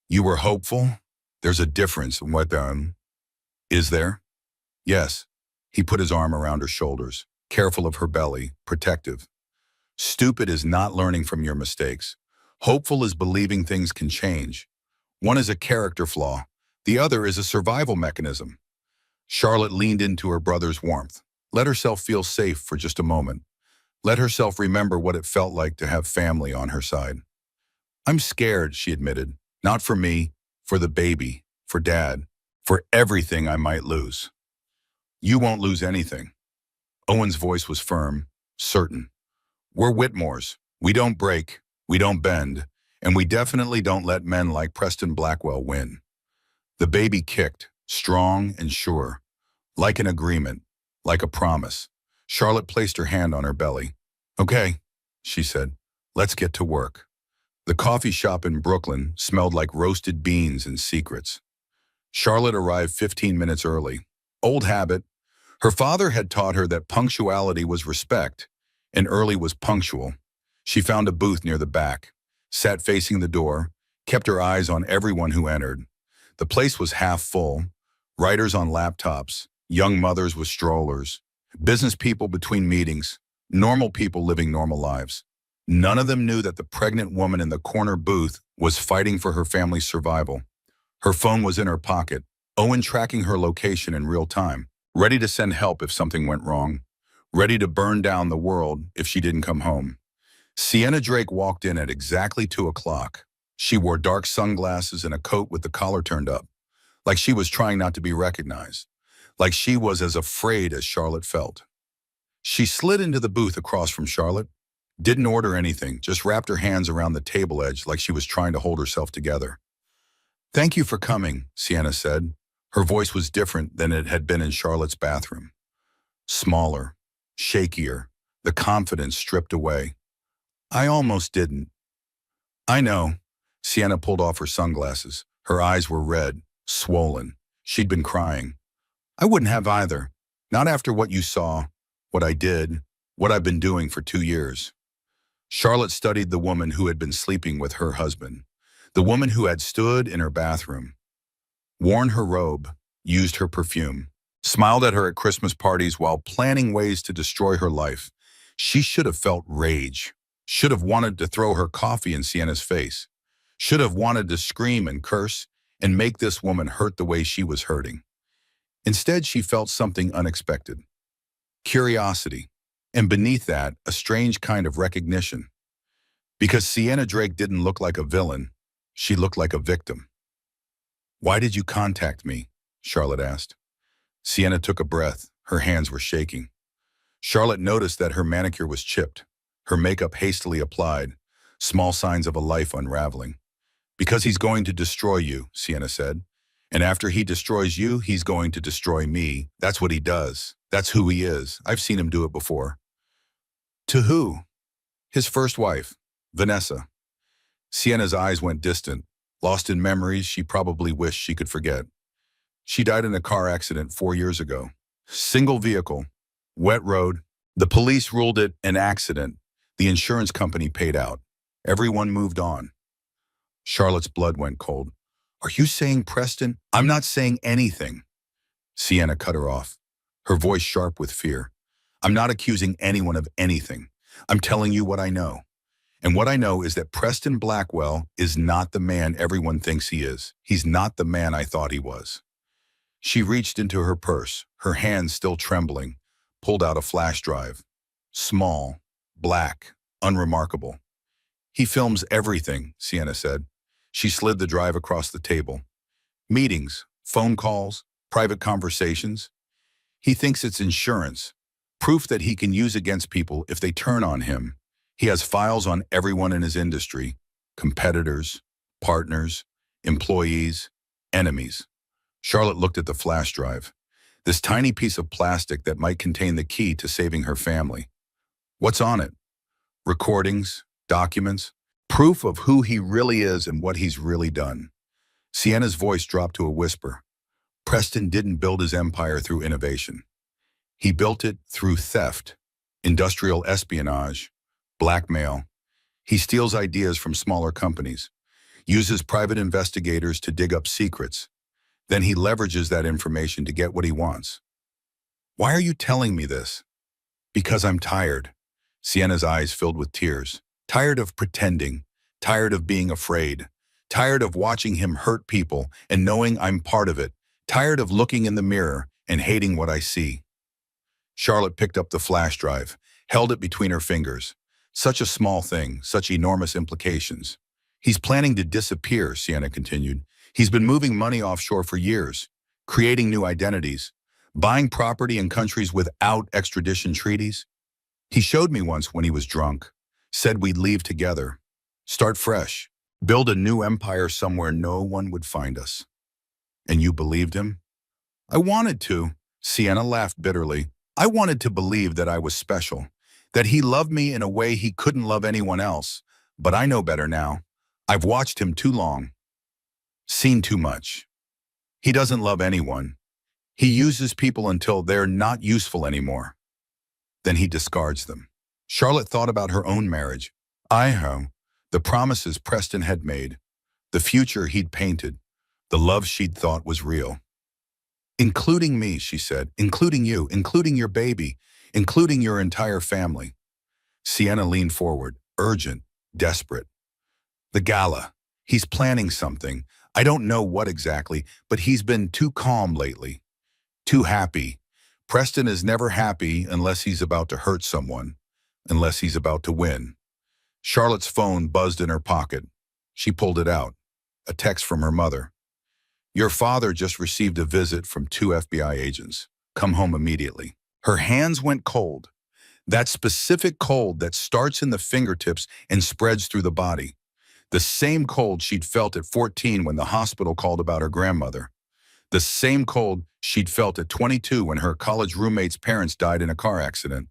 You were hopeful? There's a difference. Is there? Yes. He put his arm around her shoulders, careful of her belly, protective. Stupid is not learning from your mistakes. Hopeful is believing things can change. One is a character flaw. The other is a survival mechanism. Charlotte leaned into her brother's warmth. Let herself feel safe for just a moment. Let herself remember what it felt like to have family on her side. I'm scared, she admitted. Not for me, for the baby, for Dad, for everything I might lose. You won't lose anything. Owen's voice was firm, certain. We're Whitmores. We don't break, we don't bend, and we definitely don't let men like Preston Blackwell win. The baby kicked, strong and sure, like an agreement, like a promise. Charlotte placed her hand on her belly. Okay, she said, let's get to work. The coffee shop in Brooklyn smelled like roasted beans and secrets. Charlotte arrived 15 minutes early. Old habit. Her father had taught her that punctuality was respect, and early was punctual. She found a booth near the back, sat facing the door, kept her eyes on everyone who entered. The place was half full, writers on laptops, young mothers with strollers, business people between meetings, normal people living normal lives. None of them knew that the pregnant woman in the corner booth was fighting for her family's survival. Her phone was in her pocket, Owen tracking her location in real time, ready to send help if something went wrong, ready to burn down the world if she didn't come home. Sienna Drake walked in at exactly 2 o'clock. She wore dark sunglasses and a coat with the collar turned up, like she was trying not to be recognized, like she was as afraid as Charlotte felt. She slid into the booth across from Charlotte, didn't order anything, just wrapped her hands around the table edge like she was trying to hold herself together. Thank you for coming, Sienna said. Her voice was different than it had been in Charlotte's bathroom. Smaller, shakier, the confidence stripped away. I almost didn't. I know. Sienna pulled off her sunglasses. Her eyes were red, swollen. She'd been crying. I wouldn't have either. Not after what you saw, what I did, what I've been doing for 2 years. Charlotte studied the woman who had been sleeping with her husband, the woman who had stood in her bathroom, worn her robe, used her perfume, smiled at her at Christmas parties while planning ways to destroy her life. She should have felt rage, should have wanted to throw her coffee in Sienna's face, should have wanted to scream and curse and make this woman hurt the way she was hurting. Instead, she felt something unexpected. Curiosity, and beneath that, a strange kind of recognition. Because Sienna Drake didn't look like a villain, she looked like a victim. Why did you contact me? Charlotte asked. Sienna took a breath. Her hands were shaking. Charlotte noticed that her manicure was chipped, her makeup hastily applied, small signs of a life unraveling. Because he's going to destroy you, Sienna said. And after he destroys you, he's going to destroy me. That's what he does. That's who he is. I've seen him do it before. To who? His first wife, Vanessa. Sienna's eyes went distant, lost in memories she probably wished she could forget. She died in a car accident 4 years ago. Single vehicle, wet road. The police ruled it an accident. The insurance company paid out. Everyone moved on. Charlotte's blood went cold. Are you saying Preston? I'm not saying anything. Sienna cut her off, her voice sharp with fear. I'm not accusing anyone of anything. I'm telling you what I know. And what I know is that Preston Blackwell is not the man everyone thinks he is. He's not the man I thought he was. She reached into her purse, her hands still trembling, pulled out a flash drive. Small, black, unremarkable. He films everything, Sienna said. She slid the drive across the table. Meetings, phone calls, private conversations. He thinks it's insurance, proof that he can use against people if they turn on him. He has files on everyone in his industry, competitors, partners, employees, enemies. Charlotte looked at the flash drive, this tiny piece of plastic that might contain the key to saving her family. What's on it? Recordings, documents, proof of who he really is and what he's really done. Sienna's voice dropped to a whisper. Preston didn't build his empire through innovation. He built it through theft, industrial espionage, blackmail. He steals ideas from smaller companies, uses private investigators to dig up secrets. Then he leverages that information to get what he wants. Why are you telling me this? Because I'm tired. Sienna's eyes filled with tears. Tired of pretending, tired of being afraid, tired of watching him hurt people and knowing I'm part of it, tired of looking in the mirror and hating what I see. Charlotte picked up the flash drive, held it between her fingers. Such a small thing, such enormous implications. He's planning to disappear, Sienna continued. He's been moving money offshore for years, creating new identities, buying property in countries without extradition treaties. He showed me once when he was drunk, said we'd leave together, start fresh, build a new empire somewhere no one would find us. And you believed him? I wanted to, Sienna laughed bitterly. I wanted to believe that I was special, that he loved me in a way he couldn't love anyone else. But I know better now. I've watched him too long, seen too much. He doesn't love anyone. He uses people until they're not useful anymore. Then he discards them. Charlotte thought about her own marriage. The promises Preston had made, the future he'd painted, the love she'd thought was real. Including me, she said, including you, including your baby, including your entire family. Sienna leaned forward, urgent, desperate. The Gala. He's planning something. I don't know what exactly, but he's been too calm lately. Too happy. Preston is never happy unless he's about to hurt someone, unless he's about to win. Charlotte's phone buzzed in her pocket. She pulled it out. A text from her mother. Your father just received a visit from 2 FBI agents. Come home immediately. Her hands went cold. That specific cold that starts in the fingertips and spreads through the body. The same cold she'd felt at 14 when the hospital called about her grandmother. The same cold she'd felt at 22 when her college roommate's parents died in a car accident.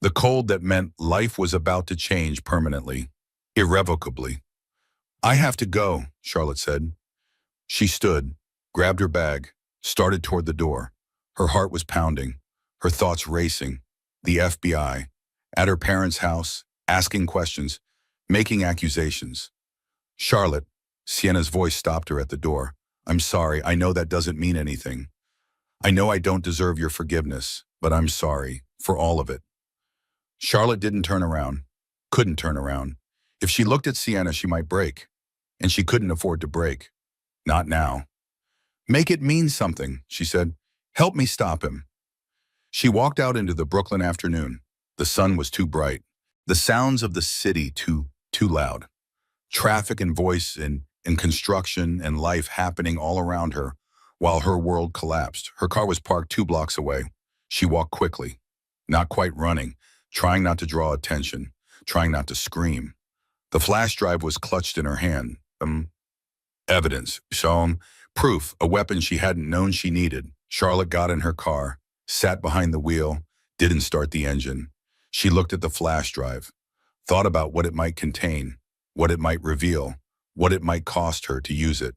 The cold that meant life was about to change permanently, irrevocably. I have to go, Charlotte said. She stood, grabbed her bag, started toward the door. Her heart was pounding, her thoughts racing. The FBI, at her parents' house, asking questions, making accusations. Charlotte, Sienna's voice stopped her at the door. I'm sorry, I know that doesn't mean anything. I know I don't deserve your forgiveness, but I'm sorry for all of it. Charlotte didn't turn around, couldn't turn around. If she looked at Sienna, she might break, and she couldn't afford to break. Not now. Make it mean something, she said. Help me stop him. She walked out into the Brooklyn afternoon. The sun was too bright. The sounds of the city too loud. Traffic and voice and construction and life happening all around her while her world collapsed. Her car was parked 2 blocks away. She walked quickly, not quite running, trying not to draw attention, trying not to scream. The flash drive was clutched in her hand. Evidence, proof, a weapon she hadn't known she needed. Charlotte got in her car, sat behind the wheel, didn't start the engine. She looked at the flash drive, thought about what it might contain, what it might reveal, what it might cost her to use it.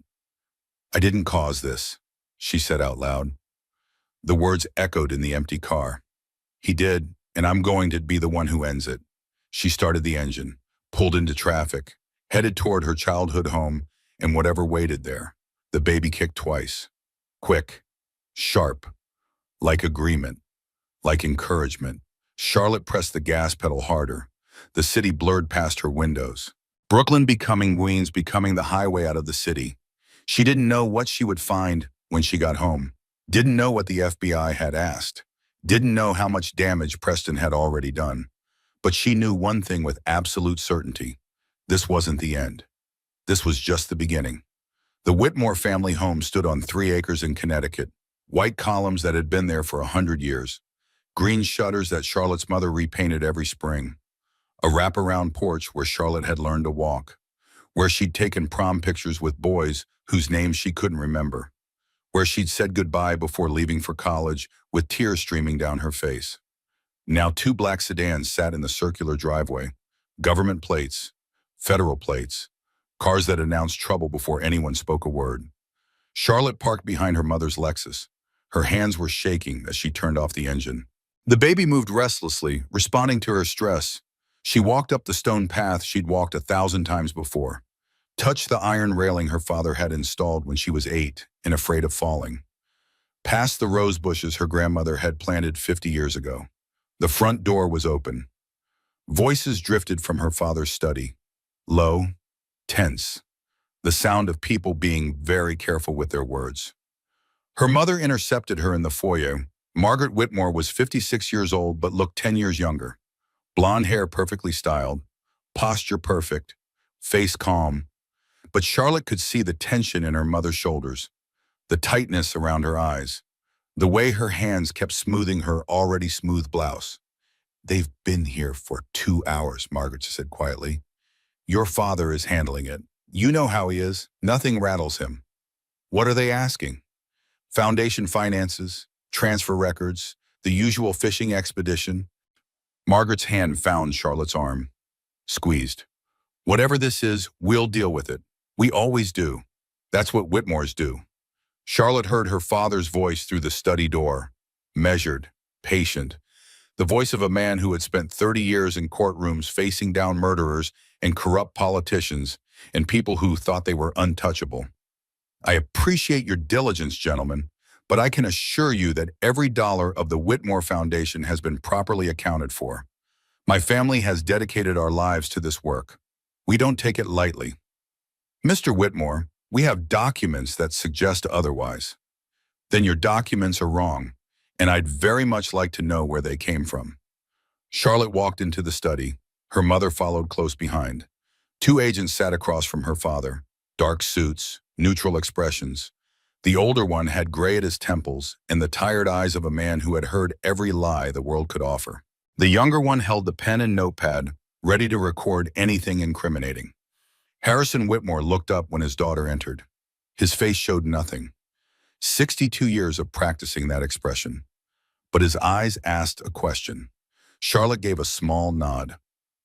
I didn't cause this, she said out loud. The words echoed in the empty car. He did, and I'm going to be the one who ends it. She started the engine, pulled into traffic, headed toward her childhood home and whatever waited there. The baby kicked twice. Quick, sharp, like agreement, like encouragement. Charlotte pressed the gas pedal harder. The city blurred past her windows. Brooklyn becoming Queens, becoming the highway out of the city. She didn't know what she would find when she got home. Didn't know what the FBI had asked. Didn't know how much damage Preston had already done. But she knew one thing with absolute certainty. This wasn't the end. This was just the beginning. The Whitmore family home stood on 3 acres in Connecticut. White columns that had been there for 100 years. Green shutters that Charlotte's mother repainted every spring. A wraparound porch where Charlotte had learned to walk. Where she'd taken prom pictures with boys whose names she couldn't remember. Where she'd said goodbye before leaving for college with tears streaming down her face. Now 2 black sedans sat in the circular driveway. Government plates, federal plates, cars that announced trouble before anyone spoke a word. Charlotte parked behind her mother's Lexus. Her hands were shaking as she turned off the engine. The baby moved restlessly, responding to her stress. She walked up the stone path she'd walked 1,000 times before, touched the iron railing her father had installed when she was 8 and afraid of falling. Past the rose bushes her grandmother had planted 50 years ago. The front door was open. Voices drifted from her father's study, low, tense, the sound of people being very careful with their words. Her mother intercepted her in the foyer. Margaret Whitmore was 56 years old but looked 10 years younger. Blonde hair perfectly styled, posture perfect, face calm. But Charlotte could see the tension in her mother's shoulders, the tightness around her eyes, the way her hands kept smoothing her already smooth blouse. "They've been here for 2 hours," Margaret said quietly. "Your father is handling it. You know how he is. Nothing rattles him." "What are they asking?" "Foundation finances, transfer records, the usual fishing expedition." Margaret's hand found Charlotte's arm, squeezed. "Whatever this is, we'll deal with it. We always do. That's what Whitmores do." Charlotte heard her father's voice through the study door, measured, patient, the voice of a man who had spent 30 years in courtrooms facing down murderers and corrupt politicians and people who thought they were untouchable. "I appreciate your diligence, gentlemen, but I can assure you that every dollar of the Whitmore Foundation has been properly accounted for. My family has dedicated our lives to this work. We don't take it lightly." "Mr. Whitmore, we have documents that suggest otherwise." "Then your documents are wrong, and I'd very much like to know where they came from." Charlotte walked into the study. Her mother followed close behind. 2 agents sat across from her father, dark suits, neutral expressions. The older one had gray at his temples and the tired eyes of a man who had heard every lie the world could offer. The younger one held the pen and notepad, ready to record anything incriminating. Harrison Whitmore looked up when his daughter entered. His face showed nothing. 62 years of practicing that expression. But his eyes asked a question. Charlotte gave a small nod.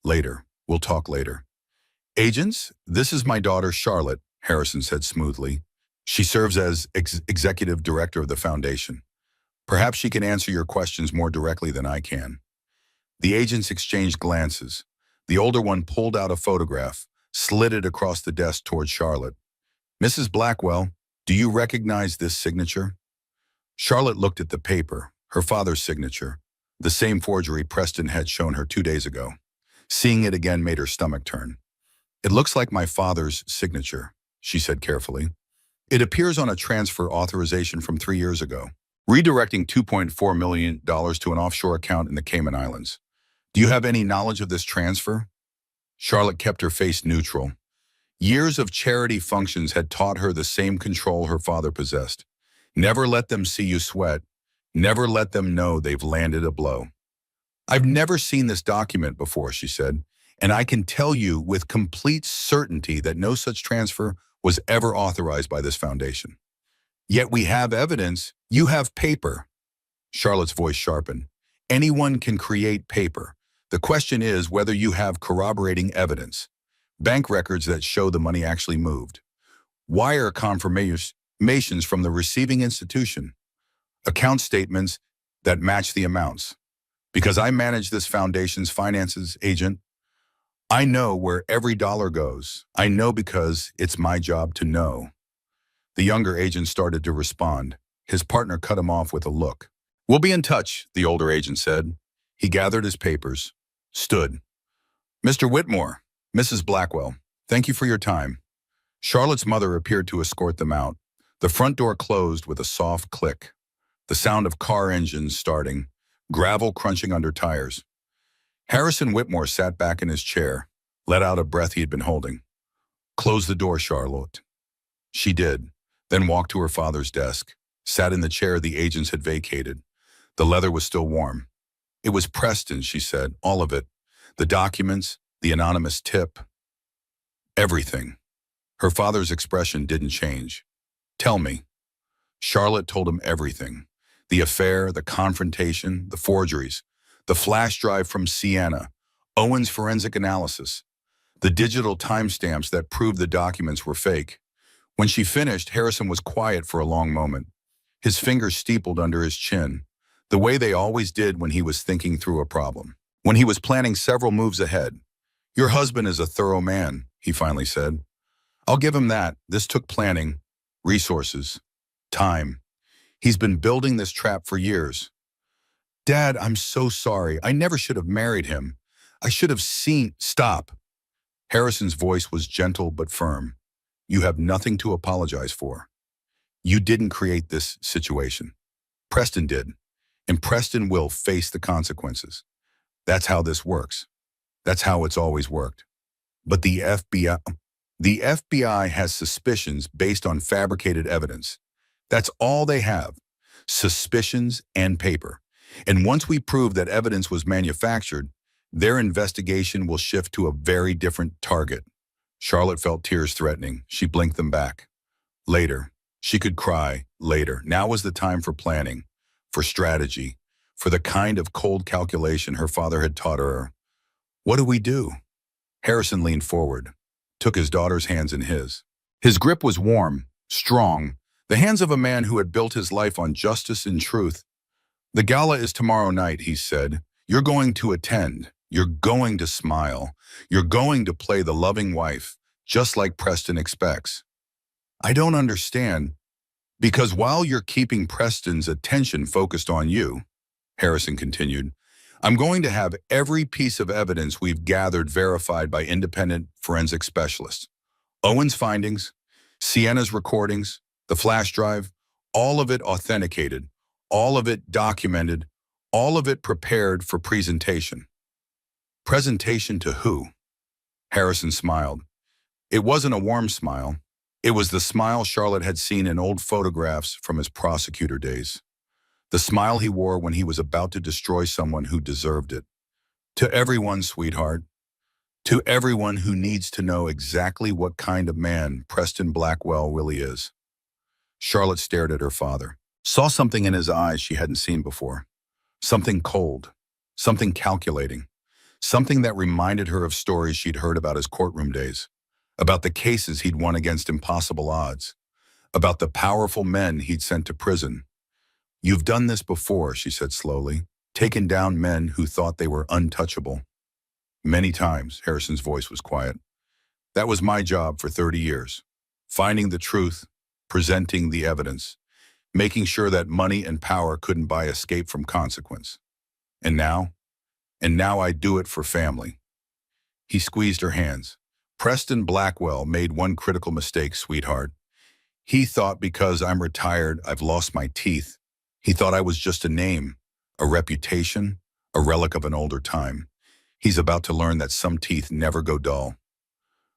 "Later. We'll talk later." "Agents, this is my daughter Charlotte," Harrison said smoothly. "She serves as executive director of the foundation. Perhaps she can answer your questions more directly than I can." The agents exchanged glances. The older one pulled out a photograph, slid it across the desk toward Charlotte. "Mrs. Blackwell, do you recognize this signature?" Charlotte looked at the paper, her father's signature, the same forgery Preston had shown her 2 days ago. Seeing it again made her stomach turn. "It looks like my father's signature," she said carefully. "It appears on a transfer authorization from 3 years ago, redirecting $2.4 million to an offshore account in the Cayman Islands. Do you have any knowledge of this transfer?" Charlotte kept her face neutral. Years of charity functions had taught her the same control her father possessed. Never let them see you sweat. Never let them know they've landed a blow. "I've never seen this document before," she said, "and I can tell you with complete certainty that no such transfer was ever authorized by this foundation." "Yet we have evidence. You have paper." Charlotte's voice sharpened. "Anyone can create paper. The question is whether you have corroborating evidence. Bank records that show the money actually moved. Wire confirmations from the receiving institution. Account statements that match the amounts. Because I manage this foundation's finances, agent, I know where every dollar goes. I know because it's my job to know." The younger agent started to respond. His partner cut him off with a look. "We'll be in touch," the older agent said. He gathered his papers, stood. "Mr. Whitmore, Mrs. Blackwell, thank you for your time." Charlotte's mother appeared to escort them out. The front door closed with a soft click. The sound of car engines starting, gravel crunching under tires. Harrison Whitmore sat back in his chair, let out a breath he had been holding. "Close the door, Charlotte." She did, then walked to her father's desk, sat in the chair the agents had vacated. The leather was still warm. "It was Preston," she said, "all of it. The documents, the anonymous tip, everything." Her father's expression didn't change. "Tell me." Charlotte told him everything. The affair, the confrontation, the forgeries, the flash drive from Siena, Owen's forensic analysis, the digital timestamps that proved the documents were fake. When she finished, Harrison was quiet for a long moment. His fingers steepled under his chin, the way they always did when he was thinking through a problem. When he was planning several moves ahead. "Your husband is a thorough man," he finally said. "I'll give him that. This took planning, resources, time. He's been building this trap for years." "Dad, I'm so sorry. I never should have married him. I should have seen—" "Stop." Harrison's voice was gentle but firm. "You have nothing to apologize for. You didn't create this situation. Preston did, and Preston will face the consequences. That's how this works. That's how it's always worked. But the FBI has suspicions based on fabricated evidence. That's all they have. Suspicions and paper. And once we prove that evidence was manufactured, their investigation will shift to a very different target." Charlotte felt tears threatening. She blinked them back. Later. She could cry. Later. Now was the time for planning, for strategy, for the kind of cold calculation her father had taught her. "What do we do?" Harrison leaned forward, took his daughter's hands in his. His grip was warm, strong, the hands of a man who had built his life on justice and truth. "The gala is tomorrow night," he said. "You're going to attend. You're going to smile. You're going to play the loving wife, just like Preston expects." "I don't understand." "Because while you're keeping Preston's attention focused on you," Harrison continued, "I'm going to have every piece of evidence we've gathered verified by independent forensic specialists. Owen's findings, Sienna's recordings, the flash drive, all of it authenticated, all of it documented, all of it prepared for presentation." "Presentation to who?" Harrison smiled. It wasn't a warm smile. It was the smile Charlotte had seen in old photographs from his prosecutor days. The smile he wore when he was about to destroy someone who deserved it. "To everyone, sweetheart. To everyone who needs to know exactly what kind of man Preston Blackwell really is." Charlotte stared at her father, saw something in his eyes she hadn't seen before. Something cold, something calculating, something that reminded her of stories she'd heard about his courtroom days, about the cases he'd won against impossible odds, about the powerful men he'd sent to prison. "You've done this before," she said slowly, "taken down men who thought they were untouchable." "Many times," Harrison's voice was quiet. "That was my job for 30 years. Finding the truth, presenting the evidence, making sure that money and power couldn't buy escape from consequence. And now I do it for family." He squeezed her hands. "Preston Blackwell made one critical mistake, sweetheart. He thought because I'm retired, I've lost my teeth. He thought I was just a name, a reputation, a relic of an older time. He's about to learn that some teeth never go dull."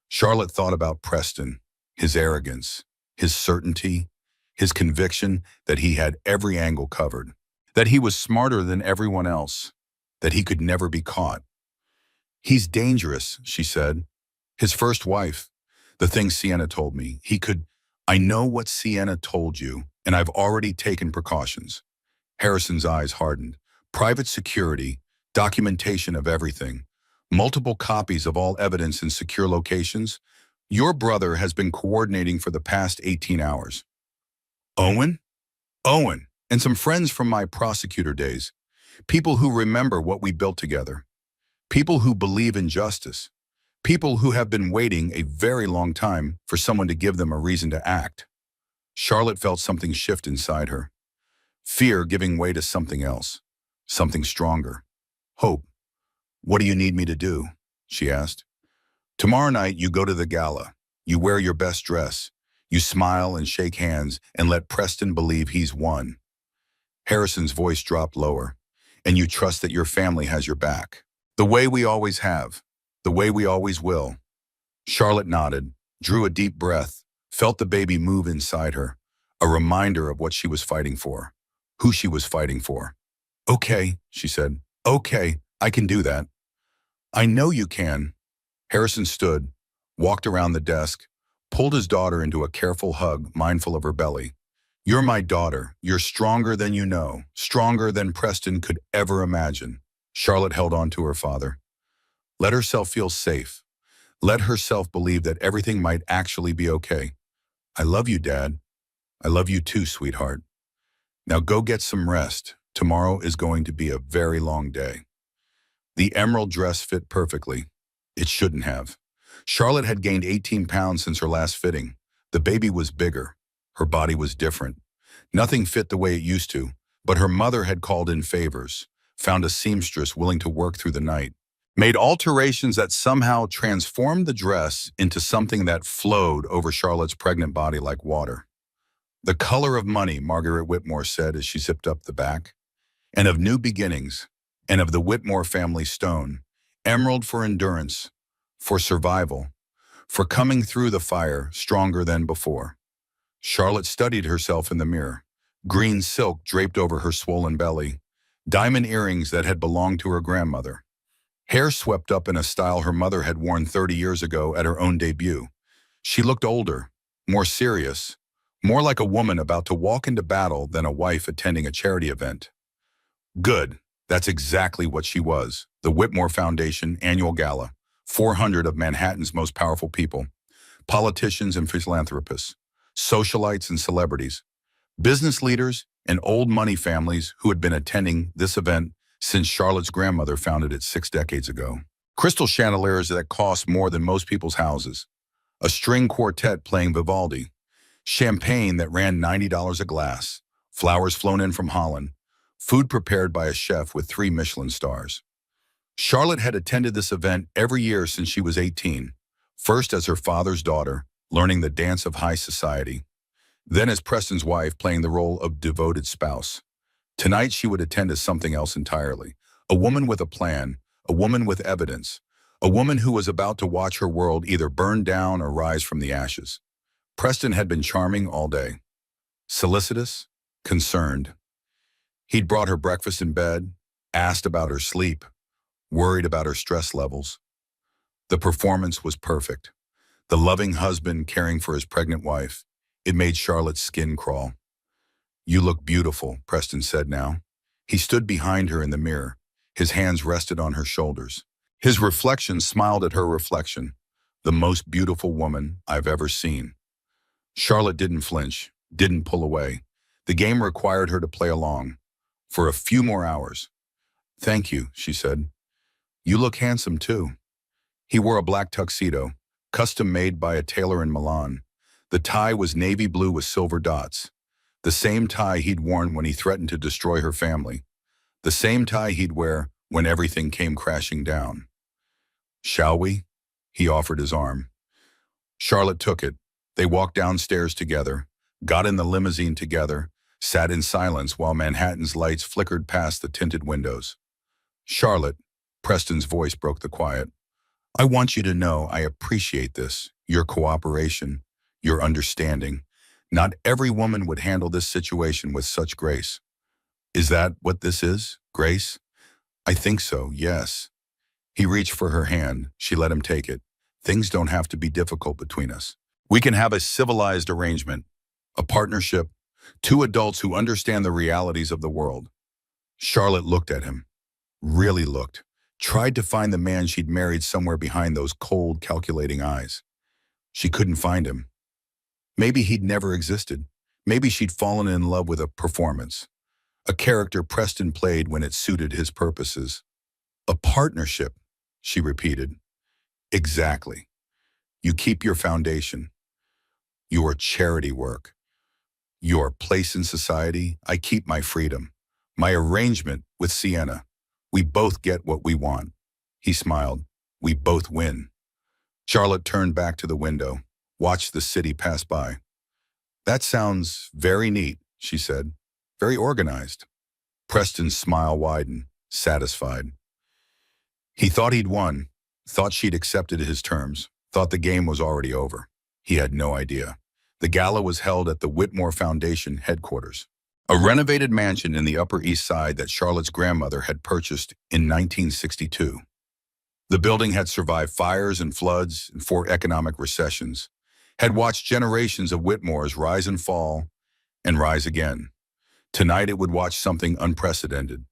Charlotte thought about Preston, his arrogance, his certainty, his conviction that he had every angle covered, that he was smarter than everyone else, that he could never be caught. "He's dangerous," she said. "His first wife, the thing Sienna told me, he could—" "I know what Sienna told you, and I've already taken precautions." Harrison's eyes hardened. "Private security, documentation of everything, multiple copies of all evidence in secure locations. Your brother has been coordinating for the past 18 hours. "Owen?" "Owen, and some friends from my prosecutor days. People who remember what we built together. People who believe in justice. People who have been waiting a very long time for someone to give them a reason to act." Charlotte felt something shift inside her. Fear giving way to something else, something stronger. Hope. "What do you need me to do?" she asked. "Tomorrow night you go to the gala. You wear your best dress. You smile and shake hands and let Preston believe he's won." Harrison's voice dropped lower. "And you trust that your family has your back. The way we always have. The way we always will." Charlotte nodded, drew a deep breath, felt the baby move inside her, a reminder of what she was fighting for, who she was fighting for. "Okay," she said. "Okay, I can do that." "I know you can." Harrison stood, walked around the desk, pulled his daughter into a careful hug, mindful of her belly. "You're my daughter. You're stronger than you know, stronger than Preston could ever imagine." Charlotte held on to her father. Let herself feel safe. Let herself believe that everything might actually be okay. I love you, Dad. I love you too, sweetheart. Now go get some rest. Tomorrow is going to be a very long day. The emerald dress fit perfectly. It shouldn't have. Charlotte had gained 18 pounds since her last fitting. The baby was bigger. Her body was different. Nothing fit the way it used to, but her mother had called in favors, found a seamstress willing to work through the night, made alterations that somehow transformed the dress into something that flowed over Charlotte's pregnant body like water. The color of money, Margaret Whitmore said as she zipped up the back, and of new beginnings, and of the Whitmore family stone, emerald for endurance, for survival, for coming through the fire stronger than before. Charlotte studied herself in the mirror. Green silk draped over her swollen belly, diamond earrings that had belonged to her grandmother, hair swept up in a style her mother had worn 30 years ago at her own debut. She looked older, more serious, more like a woman about to walk into battle than a wife attending a charity event. Good. That's exactly what she was. The Whitmore Foundation Annual Gala. 400 of Manhattan's most powerful people. Politicians and philanthropists. Socialites and celebrities. Business leaders and old money families who had been attending this event since Charlotte's grandmother founded it 6 decades ago. Crystal chandeliers that cost more than most people's houses. A string quartet playing Vivaldi. Champagne that ran $90 a glass. Flowers flown in from Holland. Food prepared by a chef with 3 Michelin stars. Charlotte had attended this event every year since she was 18, first as her father's daughter, learning the dance of high society, then as Preston's wife, playing the role of devoted spouse. Tonight she would attend as something else entirely, a woman with a plan, a woman with evidence, a woman who was about to watch her world either burn down or rise from the ashes. Preston had been charming all day, solicitous, concerned. He'd brought her breakfast in bed, asked about her sleep, worried about her stress levels. The performance was perfect. The loving husband caring for his pregnant wife. It made Charlotte's skin crawl. "You look beautiful," Preston said now. He stood behind her in the mirror. His hands rested on her shoulders. His reflection smiled at her reflection. "The most beautiful woman I've ever seen." Charlotte didn't flinch, didn't pull away. The game required her to play along. For a few more hours. "Thank you," she said. "You look handsome too." He wore a black tuxedo, custom made by a tailor in Milan. The tie was navy blue with silver dots. The same tie he'd worn when he threatened to destroy her family. The same tie he'd wear when everything came crashing down. "Shall we?" He offered his arm. Charlotte took it. They walked downstairs together, got in the limousine together, sat in silence while Manhattan's lights flickered past the tinted windows. "Charlotte," Preston's voice broke the quiet, "I want you to know I appreciate this, your cooperation, your understanding. Not every woman would handle this situation with such grace." "Is that what this is, grace?" "I think so, yes." He reached for her hand. She let him take it. "Things don't have to be difficult between us. We can have a civilized arrangement, a partnership, 2 adults who understand the realities of the world." Charlotte looked at him, really looked, tried to find the man she'd married somewhere behind those cold, calculating eyes. She couldn't find him. Maybe he'd never existed. Maybe she'd fallen in love with a performance, a character Preston played when it suited his purposes. "A partnership," she repeated. "Exactly. You keep your foundation, your charity work, your place in society. I keep my freedom, my arrangement with Sienna. We both get what we want." He smiled. "We both win." Charlotte turned back to the window, watched the city pass by. "That sounds very neat," she said. "Very organized." Preston's smile widened, satisfied. He thought he'd won, thought she'd accepted his terms, thought the game was already over. He had no idea. The gala was held at the Whitmore Foundation headquarters, a renovated mansion in the Upper East Side that Charlotte's grandmother had purchased in 1962. The building had survived fires and floods and 4 economic recessions, had watched generations of Whitmores rise and fall and rise again. Tonight it would watch something unprecedented.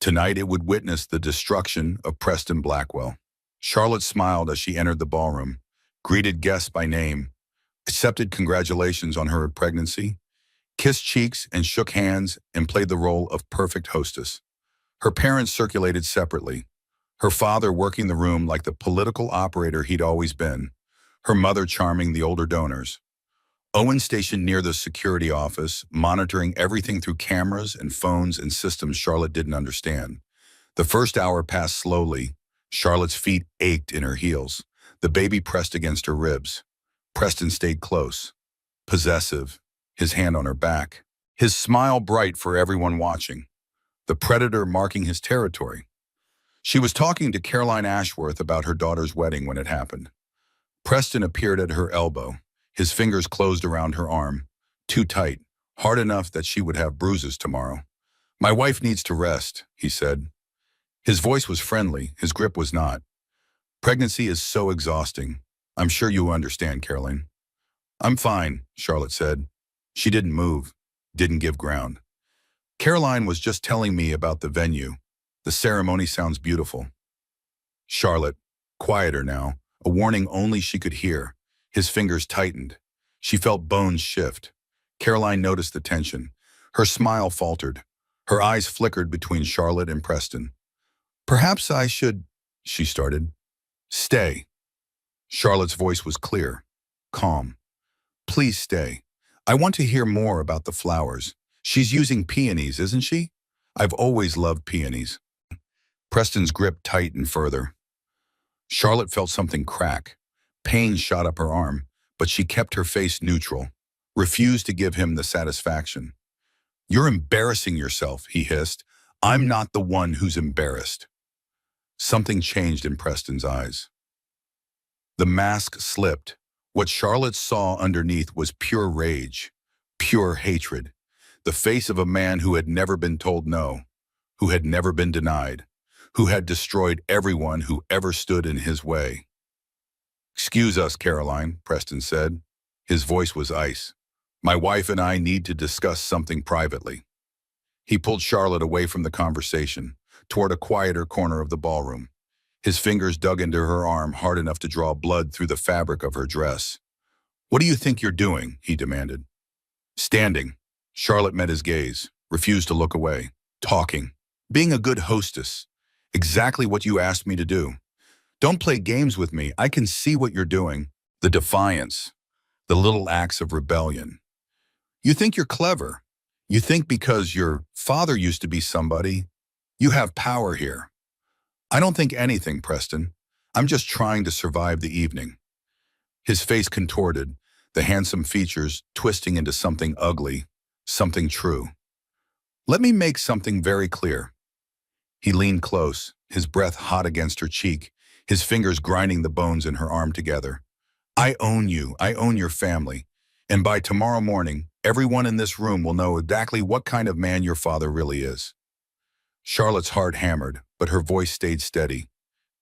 Tonight it would witness the destruction of Preston Blackwell. Charlotte smiled as she entered the ballroom, greeted guests by name. accepted congratulations on her pregnancy, kissed cheeks and shook hands, and played the role of perfect hostess. Her parents circulated separately, her father working the room like the political operator he'd always been, her mother charming the older donors. Owen stationed near the security office, monitoring everything through cameras and phones and systems Charlotte didn't understand. The first hour passed slowly. Charlotte's feet ached in her heels. The baby pressed against her ribs. Preston stayed close, possessive, his hand on her back, his smile bright for everyone watching, the predator marking his territory. She was talking to Caroline Ashworth about her daughter's wedding when it happened. Preston appeared at her elbow, his fingers closed around her arm, too tight, hard enough that she would have bruises tomorrow. "My wife needs to rest," he said. His voice was friendly, his grip was not. "Pregnancy is so exhausting. I'm sure you understand, Caroline." "I'm fine," Charlotte said. She didn't move, didn't give ground. "Caroline was just telling me about the venue. The ceremony sounds beautiful." Charlotte, quieter now, a warning only she could hear. His fingers tightened. She felt bones shift. Caroline noticed the tension. Her smile faltered. Her eyes flickered between Charlotte and Preston. "Perhaps I should," she started. "Stay." Charlotte's voice was clear, calm. "Please stay. I want to hear more about the flowers. She's using peonies, isn't she? I've always loved peonies." Preston's grip tightened further. Charlotte felt something crack. Pain shot up her arm, but she kept her face neutral, refused to give him the satisfaction. "You're embarrassing yourself," he hissed. "I'm not the one who's embarrassed." Something changed in Preston's eyes. The mask slipped. What Charlotte saw underneath was pure rage, pure hatred. The face of a man who had never been told no, who had never been denied, who had destroyed everyone who ever stood in his way. "Excuse us, Caroline," Preston said. His voice was ice. "My wife and I need to discuss something privately." He pulled Charlotte away from the conversation, toward a quieter corner of the ballroom. His fingers dug into her arm hard enough to draw blood through the fabric of her dress. "What do you think you're doing?" he demanded. "Standing." Charlotte met his gaze, refused to look away. "Talking. Being a good hostess. Exactly what you asked me to do. Don't play games with me. I can see what you're doing. The defiance. The little acts of rebellion. You think you're clever. You think because your father used to be somebody, you have power here. I don't think anything, Preston. I'm just trying to survive the evening." His face contorted, the handsome features twisting into something ugly, something true. "Let me make something very clear." He leaned close, his breath hot against her cheek, his fingers grinding the bones in her arm together. "I own you. I own your family. And by tomorrow morning, everyone in this room will know exactly what kind of man your father really is." Charlotte's heart hammered, but her voice stayed steady.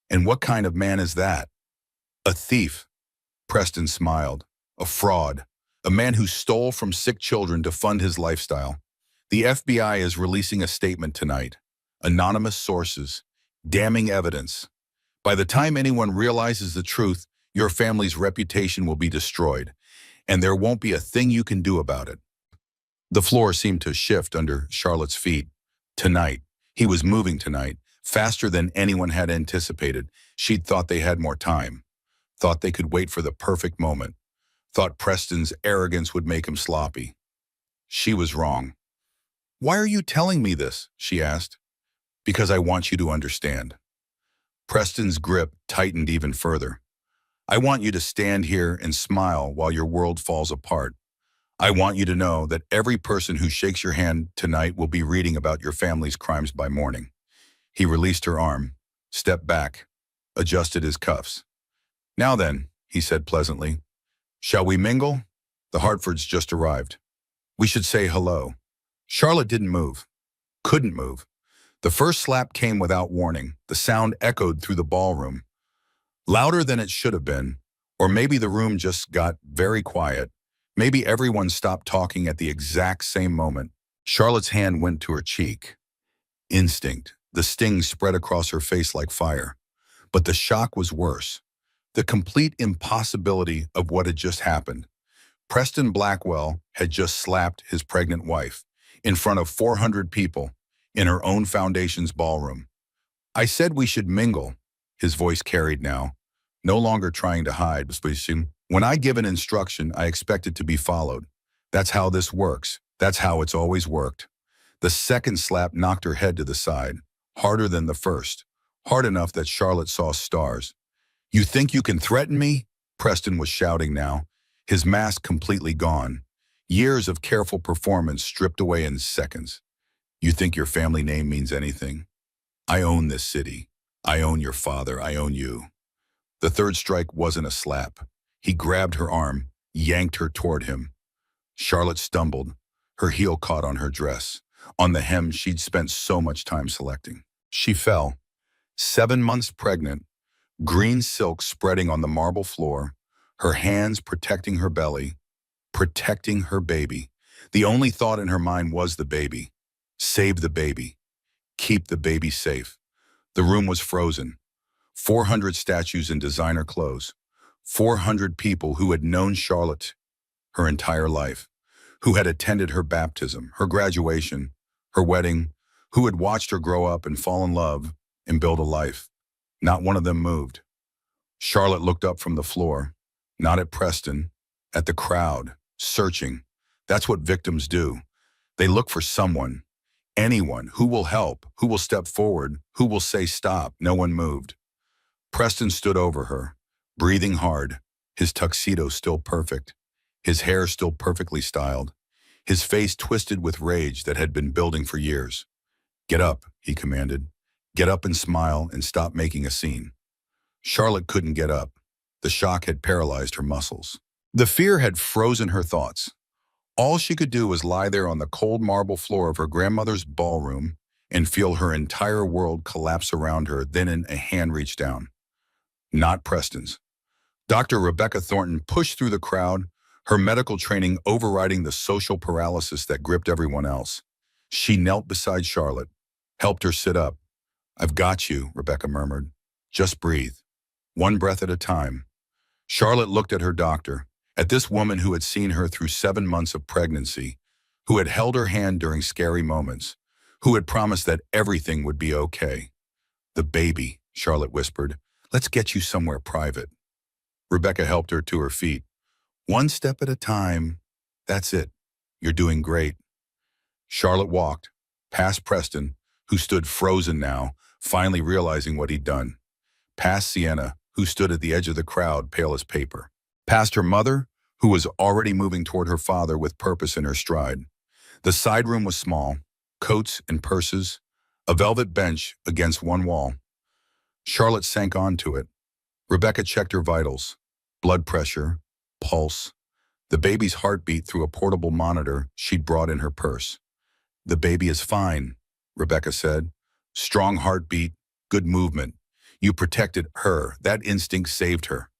"And what kind of man is that?" "A thief." Preston smiled. "A fraud. A man who stole from sick children to fund his lifestyle. The FBI is releasing a statement tonight. Anonymous sources. Damning evidence. By the time anyone realizes the truth, your family's reputation will be destroyed, and there won't be a thing you can do about it." The floor seemed to shift under Charlotte's feet. Tonight. He was moving tonight, faster than anyone had anticipated. She'd thought they had more time, thought they could wait for the perfect moment, thought Preston's arrogance would make him sloppy. She was wrong. "Why are you telling me this?" she asked. "Because I want you to understand." Preston's grip tightened even further. "I want you to stand here and smile while your world falls apart. I want you to know that every person who shakes your hand tonight will be reading about your family's crimes by morning." He released her arm, stepped back, adjusted his cuffs. "Now then," he said pleasantly, "shall we mingle? The Hartfords just arrived. We should say hello." Charlotte didn't move, couldn't move. The first slap came without warning. The sound echoed through the ballroom, louder than it should have been, or maybe the room just got very quiet. Maybe everyone stopped talking at the exact same moment. Charlotte's hand went to her cheek. Instinct. The sting spread across her face like fire. But the shock was worse. The complete impossibility of what had just happened. Preston Blackwell had just slapped his pregnant wife in front of 400 people in her own foundation's ballroom. I said we should mingle, his voice carried now, no longer trying to hide. When I give an instruction, I expect it to be followed. That's how this works. That's how it's always worked. The second slap knocked her head to the side, harder than the first, hard enough that Charlotte saw stars. You think you can threaten me? Preston was shouting now, his mask completely gone. Years of careful performance stripped away in seconds. You think your family name means anything? I own this city. I own your father. I own you. The third strike wasn't a slap. He grabbed her arm, yanked her toward him. Charlotte stumbled. Her heel caught on her dress, on the hem she'd spent so much time selecting. She fell, 7 months pregnant, green silk spreading on the marble floor, her hands protecting her belly, protecting her baby. The only thought in her mind was the baby. Save the baby. Keep the baby safe. The room was frozen. 400 statues in designer clothes. 400 people who had known Charlotte her entire life, who had attended her baptism, her graduation, her wedding, who had watched her grow up and fall in love and build a life. Not one of them moved. Charlotte looked up from the floor, not at Preston, at the crowd, searching. That's what victims do. They look for someone, anyone, who will help, who will step forward, who will say stop. No one moved. Preston stood over her, breathing hard, his tuxedo still perfect, his hair still perfectly styled, his face twisted with rage that had been building for years. Get up, he commanded. Get up and smile and stop making a scene. Charlotte couldn't get up. The shock had paralyzed her muscles. The fear had frozen her thoughts. All she could do was lie there on the cold marble floor of her grandmother's ballroom and feel her entire world collapse around her. Then a hand reached down. Not Preston's. Dr. Rebecca Thornton pushed through the crowd, her medical training overriding the social paralysis that gripped everyone else. She knelt beside Charlotte, helped her sit up. I've got you, Rebecca murmured. Just breathe. One breath at a time. Charlotte looked at her doctor, at this woman who had seen her through 7 months of pregnancy, who had held her hand during scary moments, who had promised that everything would be okay. The baby, Charlotte whispered. Let's get you somewhere private. Rebecca helped her to her feet. One step at a time. That's it. You're doing great. Charlotte walked, past Preston, who stood frozen now, finally realizing what he'd done. Past Sienna, who stood at the edge of the crowd, pale as paper. Past her mother, who was already moving toward her father with purpose in her stride. The side room was small, coats and purses, a velvet bench against one wall. Charlotte sank onto it. Rebecca checked her vitals, blood pressure, pulse, the baby's heartbeat through a portable monitor she'd brought in her purse. The baby is fine, Rebecca said. Strong heartbeat, good movement. You protected her. That instinct saved her.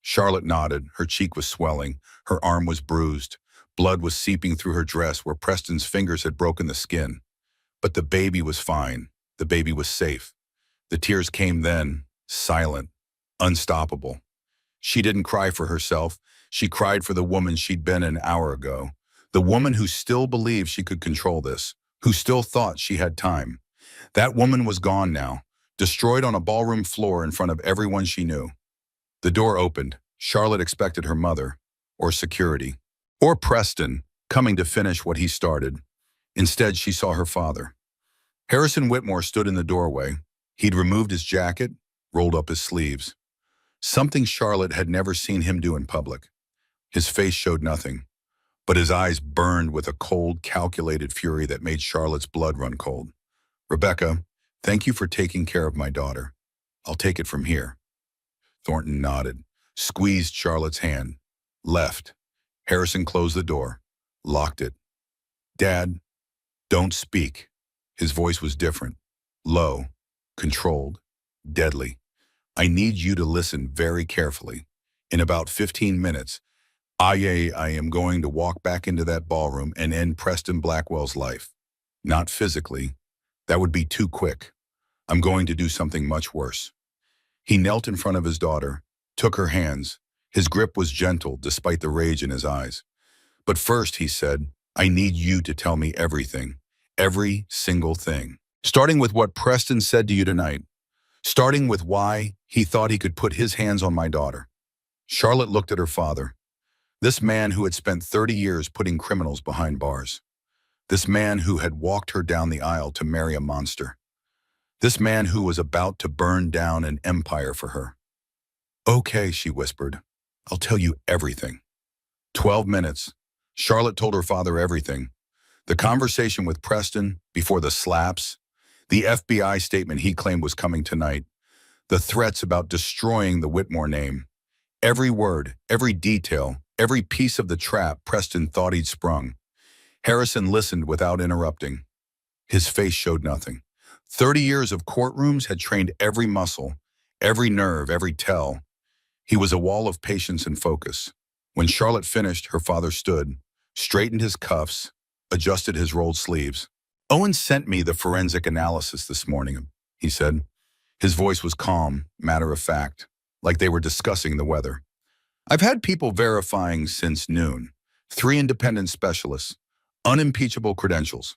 Charlotte nodded. Her cheek was swelling. Her arm was bruised. Blood was seeping through her dress where Preston's fingers had broken the skin. But the baby was fine. The baby was safe. The tears came then, silent, unstoppable. She didn't cry for herself. She cried for the woman she'd been an hour ago. The woman who still believed she could control this, who still thought she had time. That woman was gone now, destroyed on a ballroom floor in front of everyone she knew. The door opened. Charlotte expected her mother, or security, or Preston, coming to finish what he started. Instead, she saw her father. Harrison Whitmore stood in the doorway. He'd removed his jacket, rolled up his sleeves. Something Charlotte had never seen him do in public. His face showed nothing, but his eyes burned with a cold, calculated fury that made Charlotte's blood run cold. Rebecca, thank you for taking care of my daughter. I'll take it from here. Thornton nodded, squeezed Charlotte's hand, left. Harrison closed the door, locked it. Dad, don't speak. His voice was different, low, controlled, deadly. I need you to listen very carefully. In about 15 minutes, I am going to walk back into that ballroom and end Preston Blackwell's life. Not physically. That would be too quick. I'm going to do something much worse. He knelt in front of his daughter, took her hands, His grip was gentle despite the rage in his eyes. But first, he said, I need you to tell me everything. Every single thing. Starting with what Preston said to you tonight. Starting with why he thought he could put his hands on my daughter. Charlotte looked at her father. This man who had spent 30 years putting criminals behind bars. This man who had walked her down the aisle to marry a monster. This man who was about to burn down an empire for her. Okay, she whispered. I'll tell you everything. 12 minutes. Charlotte told her father everything. The conversation with Preston before the slaps, the FBI statement he claimed was coming tonight, the threats about destroying the Whitmore name. Every word, every detail, every piece of the trap Preston thought he'd sprung. Harrison listened without interrupting. His face showed nothing. 30 years of courtrooms had trained every muscle, every nerve, every tell. He was a wall of patience and focus. When Charlotte finished, her father stood, straightened his cuffs, adjusted his rolled sleeves. Owen sent me the forensic analysis this morning, he said. His voice was calm, matter of fact, like they were discussing the weather. I've had people verifying since noon. 3 independent specialists, unimpeachable credentials.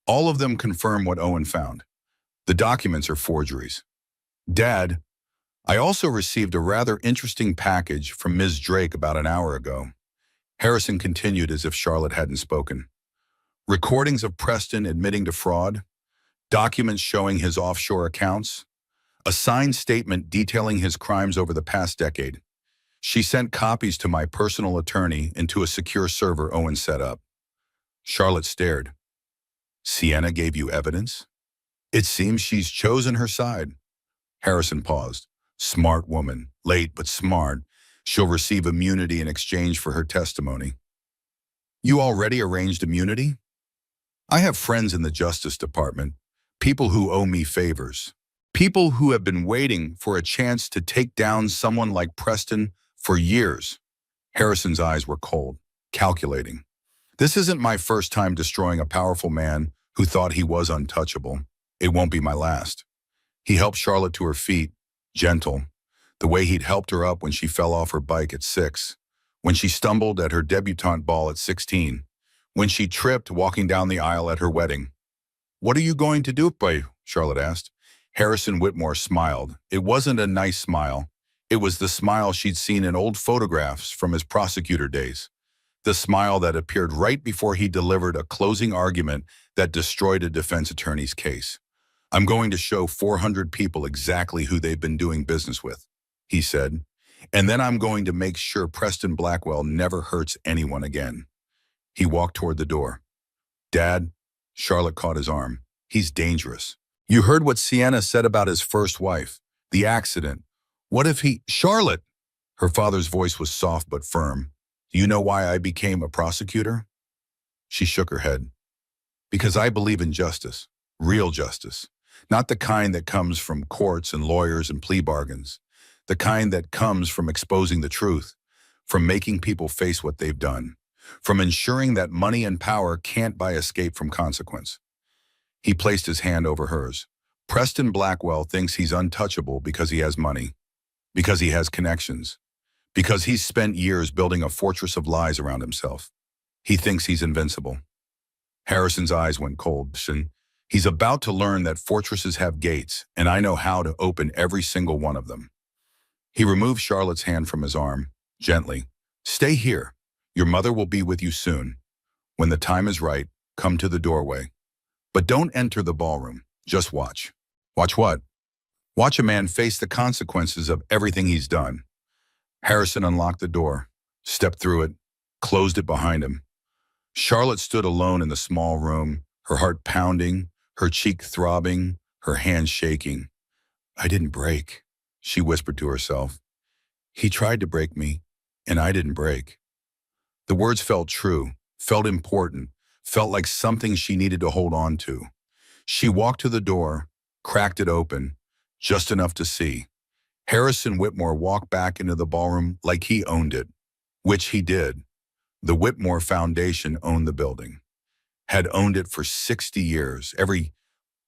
All of them confirm what Owen found. The documents are forgeries. Dad, I also received a rather interesting package from Ms. Drake about an hour ago. Harrison continued as if Charlotte hadn't spoken. Recordings of Preston admitting to fraud, documents showing his offshore accounts, a signed statement detailing his crimes over the past decade. She sent copies to my personal attorney and to a secure server Owen set up. Charlotte stared. Sienna gave you evidence? It seems she's chosen her side. Harrison paused. Smart woman, late but smart. She'll receive immunity in exchange for her testimony. You already arranged immunity? I have friends in the Justice Department, people who owe me favors, people who have been waiting for a chance to take down someone like Preston for years. Harrison's eyes were cold, calculating. This isn't my first time destroying a powerful man who thought he was untouchable. It won't be my last. He helped Charlotte to her feet, gentle, the way he'd helped her up when she fell off her bike at 6, when she stumbled at her debutante ball at 16, when she tripped walking down the aisle at her wedding. What are you going to do, boy? Charlotte asked. Harrison Whitmore smiled. It wasn't a nice smile. It was the smile she'd seen in old photographs from his prosecutor days. The smile that appeared right before he delivered a closing argument that destroyed a defense attorney's case. I'm going to show 400 people exactly who they've been doing business with, he said, and then I'm going to make sure Preston Blackwell never hurts anyone again. He walked toward the door. Dad, Charlotte caught his arm. He's dangerous. You heard what Sienna said about his first wife, the accident. What if he... Charlotte! Her father's voice was soft but firm. Do you know why I became a prosecutor? She shook her head. Because I believe in justice, real justice, not the kind that comes from courts and lawyers and plea bargains, the kind that comes from exposing the truth, from making people face what they've done, from ensuring that money and power can't buy escape from consequence. He placed his hand over hers. Preston Blackwell thinks he's untouchable because he has money, because he has connections, because he's spent years building a fortress of lies around himself. He thinks he's invincible. Harrison's eyes went cold. He's about to learn that fortresses have gates, and I know how to open every single one of them. He removed Charlotte's hand from his arm, gently. Stay here. Your mother will be with you soon. When the time is right, come to the doorway. But don't enter the ballroom. Just watch. Watch what? Watch a man face the consequences of everything he's done. Harrison unlocked the door, stepped through it, closed it behind him. Charlotte stood alone in the small room, her heart pounding, her cheek throbbing, her hands shaking. I didn't break, she whispered to herself. He tried to break me, and I didn't break. The words felt true, felt important, felt like something she needed to hold on to. She walked to the door, cracked it open, just enough to see. Harrison Whitmore walked back into the ballroom like he owned it, which he did. The Whitmore Foundation owned the building, had owned it for 60 years, every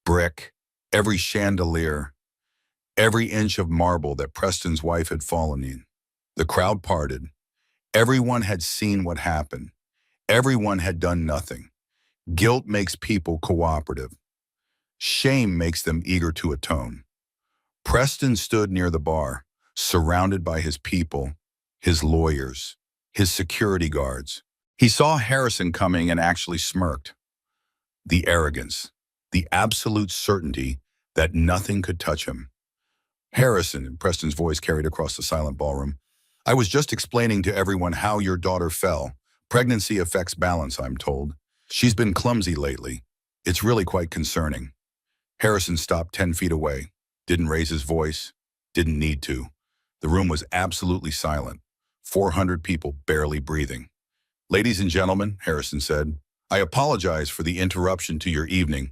brick, every chandelier, every inch of marble that Preston's wife had fallen in. The crowd parted. Everyone had seen what happened. Everyone had done nothing. Guilt makes people cooperative. Shame makes them eager to atone. Preston stood near the bar, surrounded by his people, his lawyers, his security guards. He saw Harrison coming and actually smirked. The arrogance, the absolute certainty that nothing could touch him. Harrison, Preston's voice carried across the silent ballroom, I was just explaining to everyone how your daughter fell. Pregnancy affects balance, I'm told. She's been clumsy lately. It's really quite concerning. Harrison stopped 10 feet away, didn't raise his voice, didn't need to. The room was absolutely silent, 400 people barely breathing. Ladies and gentlemen, Harrison said, I apologize for the interruption to your evening,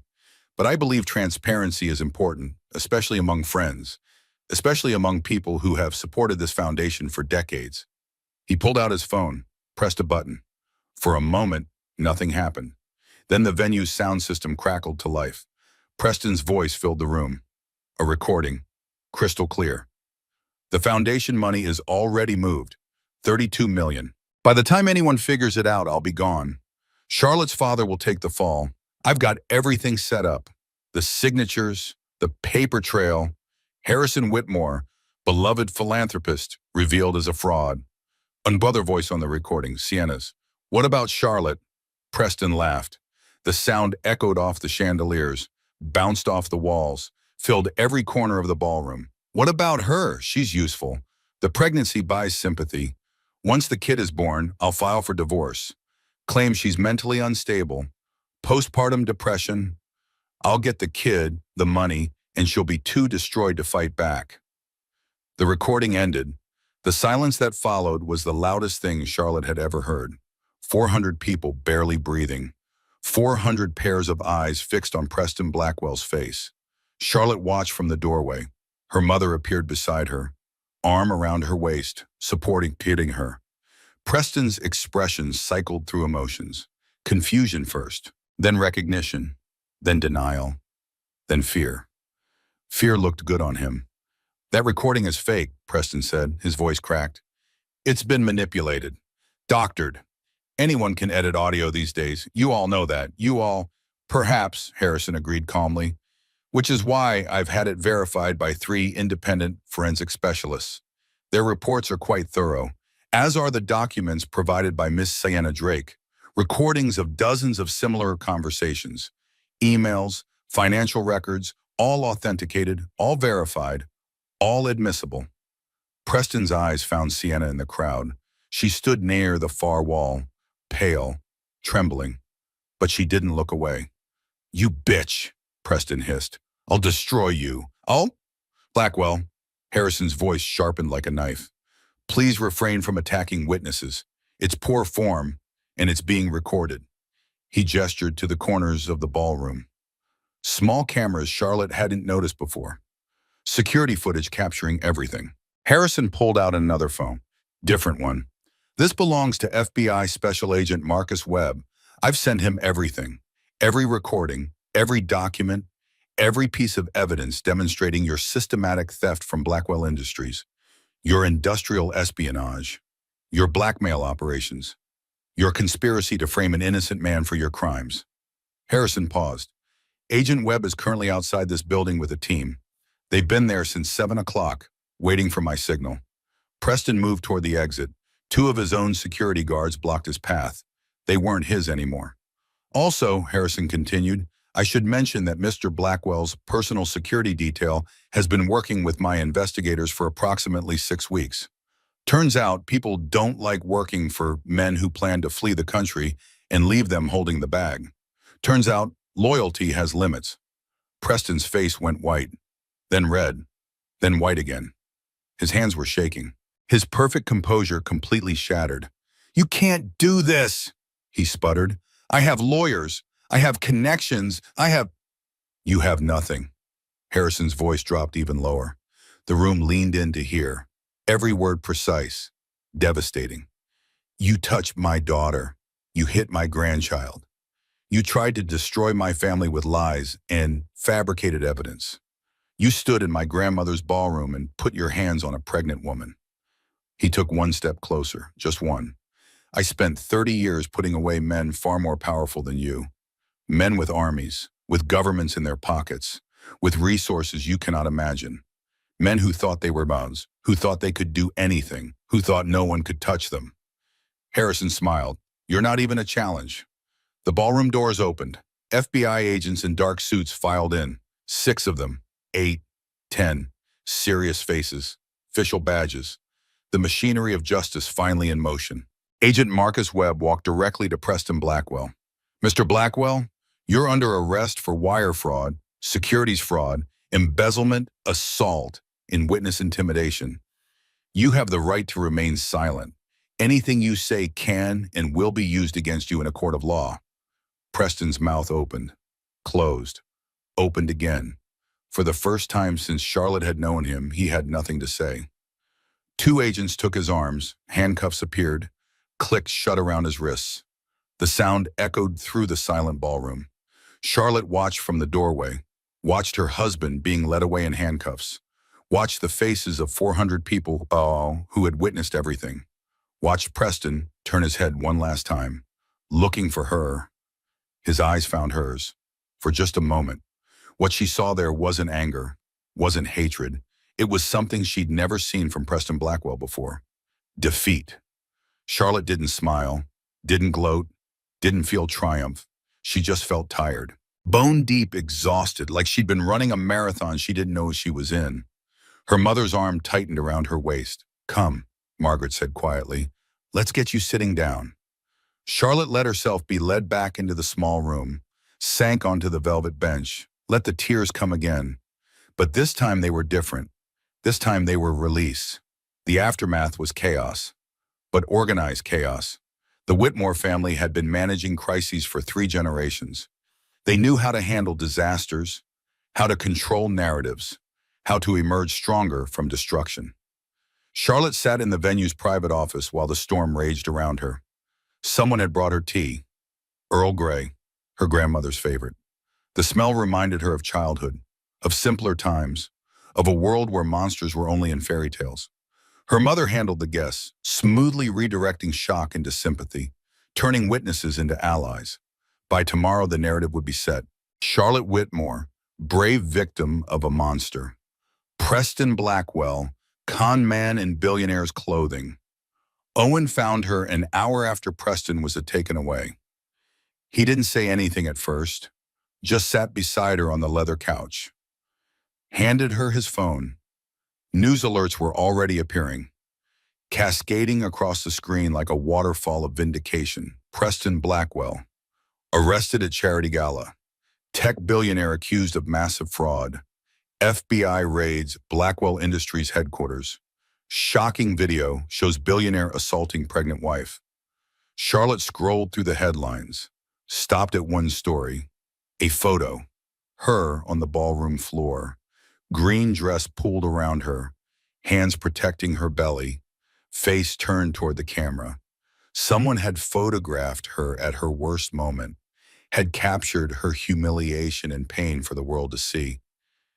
but I believe transparency is important, especially among friends, especially among people who have supported this foundation for decades. He pulled out his phone, pressed a button. For a moment, nothing happened. Then the venue's sound system crackled to life. Preston's voice filled the room. A recording, crystal clear. The foundation money is already moved, 32 million. By the time anyone figures it out, I'll be gone. Charlotte's father will take the fall. I've got everything set up. The signatures, the paper trail. Harrison Whitmore, beloved philanthropist, revealed as a fraud. Another voice on the recording, Sienna's. What about Charlotte? Preston laughed. The sound echoed off the chandeliers, bounced off the walls, filled every corner of the ballroom. What about her? She's useful. The pregnancy buys sympathy. Once the kid is born, I'll file for divorce. Claim she's mentally unstable. Postpartum depression. I'll get the kid, the money, and she'll be too destroyed to fight back. The recording ended. The silence that followed was the loudest thing Charlotte had ever heard. 400 people barely breathing. 400 pairs of eyes fixed on Preston Blackwell's face. Charlotte watched from the doorway. Her mother appeared beside her, arm around her waist, supporting, pitting her. Preston's expression cycled through emotions. Confusion first, then recognition, then denial, then fear. Fear looked good on him. That recording is fake, Preston said, his voice cracked. It's been manipulated, doctored. Anyone can edit audio these days. You all know that. You all, perhaps, Harrison agreed calmly, which is why I've had it verified by 3 independent forensic specialists. Their reports are quite thorough, as are the documents provided by Miss Sienna Drake, recordings of dozens of similar conversations, emails, financial records, all authenticated, all verified, all admissible. Preston's eyes found Sienna in the crowd. She stood near the far wall, pale, trembling, but she didn't look away. You bitch, Preston hissed. I'll destroy you. Blackwell, Harrison's voice sharpened like a knife. Please refrain from attacking witnesses. It's poor form, and it's being recorded. He gestured to the corners of the ballroom. Small cameras Charlotte hadn't noticed before. Security footage capturing everything. Harrison pulled out another phone. Different one. This belongs to FBI Special Agent Marcus Webb. I've sent him everything. Every recording, every document, every piece of evidence demonstrating your systematic theft from Blackwell Industries, your industrial espionage, your blackmail operations, your conspiracy to frame an innocent man for your crimes. Harrison paused. Agent Webb is currently outside this building with a team. They've been there since 7 o'clock, waiting for my signal. Preston moved toward the exit. 2 of his own security guards blocked his path. They weren't his anymore. Also, Harrison continued, I should mention that Mr. Blackwell's personal security detail has been working with my investigators for approximately 6 weeks. Turns out people don't like working for men who plan to flee the country and leave them holding the bag. Turns out loyalty has limits. Preston's face went white, then red, then white again. His hands were shaking. His perfect composure completely shattered. You can't do this, he sputtered. I have lawyers. I have connections. You have nothing. Harrison's voice dropped even lower. The room leaned in to hear. Every word precise, devastating. You touched my daughter. You hit my grandchild. You tried to destroy my family with lies and fabricated evidence. You stood in my grandmother's ballroom and put your hands on a pregnant woman. He took one step closer, just one. I spent 30 years putting away men far more powerful than you. Men with armies, with governments in their pockets, with resources you cannot imagine. Men who thought they were bounds, who thought they could do anything, who thought no one could touch them. Harrison smiled. You're not even a challenge. The ballroom doors opened. FBI agents in dark suits filed in. 6 of them. 8. 10. Serious faces. Official badges. The machinery of justice finally in motion. Agent Marcus Webb walked directly to Preston Blackwell. Mr. Blackwell, you're under arrest for wire fraud, securities fraud, embezzlement, assault, and witness intimidation. You have the right to remain silent. Anything you say can and will be used against you in a court of law. Preston's mouth opened, closed, opened again. For the first time since Charlotte had known him, he had nothing to say. 2 agents took his arms, handcuffs appeared, clicked shut around his wrists. The sound echoed through the silent ballroom. Charlotte watched from the doorway, watched her husband being led away in handcuffs, watched the faces of 400 people who had witnessed everything, watched Preston turn his head one last time, looking for her. His eyes found hers. For just a moment, what she saw there wasn't anger, wasn't hatred. It was something she'd never seen from Preston Blackwell before. Defeat. Charlotte didn't smile, didn't gloat, didn't feel triumph. She just felt tired. Bone deep, exhausted, like she'd been running a marathon she didn't know she was in. Her mother's arm tightened around her waist. Come, Margaret said quietly. Let's get you sitting down. Charlotte let herself be led back into the small room, sank onto the velvet bench, let the tears come again. But this time they were different. This time they were release. The aftermath was chaos, but organized chaos. The Whitmore family had been managing crises for 3 generations. They knew how to handle disasters, how to control narratives, how to emerge stronger from destruction. Charlotte sat in the venue's private office while the storm raged around her. Someone had brought her tea, Earl Grey, her grandmother's favorite. The smell reminded her of childhood, of simpler times, of a world where monsters were only in fairy tales. Her mother handled the guests, smoothly redirecting shock into sympathy, turning witnesses into allies. By tomorrow, the narrative would be set. Charlotte Whitmore, brave victim of a monster. Preston Blackwell, con man in Billionaire's clothing. Owen found her an hour after Preston was taken away. He didn't say anything at first, just sat beside her on the leather couch. Handed her his phone. News alerts were already appearing, cascading across the screen like a waterfall of vindication. Preston Blackwell, arrested at charity gala. Tech billionaire accused of massive fraud. FBI raids Blackwell Industries headquarters. Shocking video shows billionaire assaulting pregnant wife. Charlotte scrolled through the headlines, stopped at one story. A photo, her on the ballroom floor. Green dress pulled around her, hands protecting her belly, face turned toward the camera. Someone had photographed her at her worst moment, had captured her humiliation and pain for the world to see.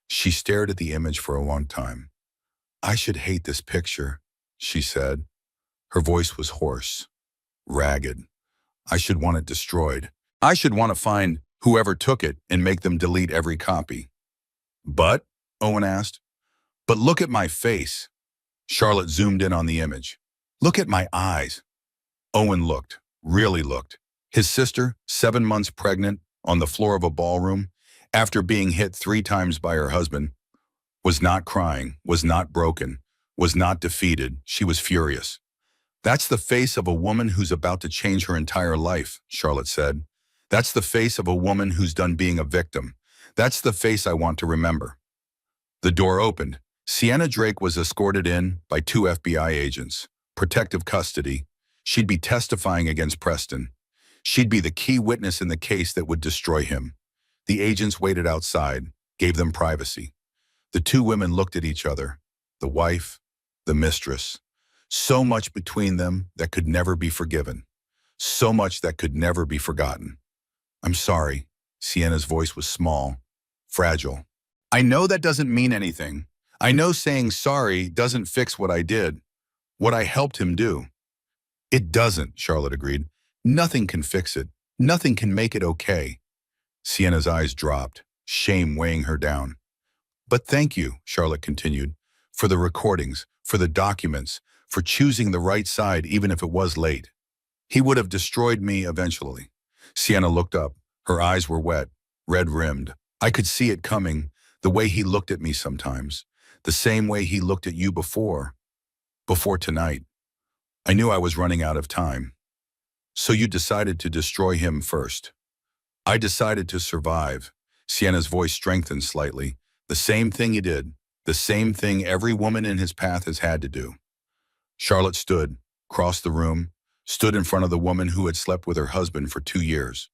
She stared at the image for a long time. I should hate this picture, she said. Her voice was hoarse, ragged. I should want it destroyed. I should want to find whoever took it and make them delete every copy. But, Owen asked, but look at my face. Charlotte zoomed in on the image. Look at my eyes. Owen looked, really looked. His sister, 7 months pregnant, on the floor of a ballroom, after being hit 3 times by her husband, was not crying, was not broken, was not defeated. She was furious. That's the face of a woman who's about to change her entire life, Charlotte said. That's the face of a woman who's done being a victim. That's the face I want to remember. The door opened. Sienna Drake was escorted in by 2 FBI agents. Protective custody. She'd be testifying against Preston. She'd be the key witness in the case that would destroy him. The agents waited outside, gave them privacy. The 2 women looked at each other, the wife, the mistress. So much between them that could never be forgiven. So much that could never be forgotten. I'm sorry. Sienna's voice was small, fragile. I know that doesn't mean anything. I know saying sorry doesn't fix what I did. What I helped him do. It doesn't, Charlotte agreed. Nothing can fix it. Nothing can make it okay. Sienna's eyes dropped, shame weighing her down. But thank you, Charlotte continued, for the recordings, for the documents, for choosing the right side even if it was late. He would have destroyed me eventually. Sienna looked up. Her eyes were wet, red-rimmed. I could see it coming, the way he looked at me sometimes, the same way he looked at you before tonight. I knew I was running out of time. So you decided to destroy him first. I decided to survive. Sienna's voice strengthened slightly. The same thing you did. The same thing every woman in his path has had to do. Charlotte stood, crossed the room, stood in front of the woman who had slept with her husband for 2 years,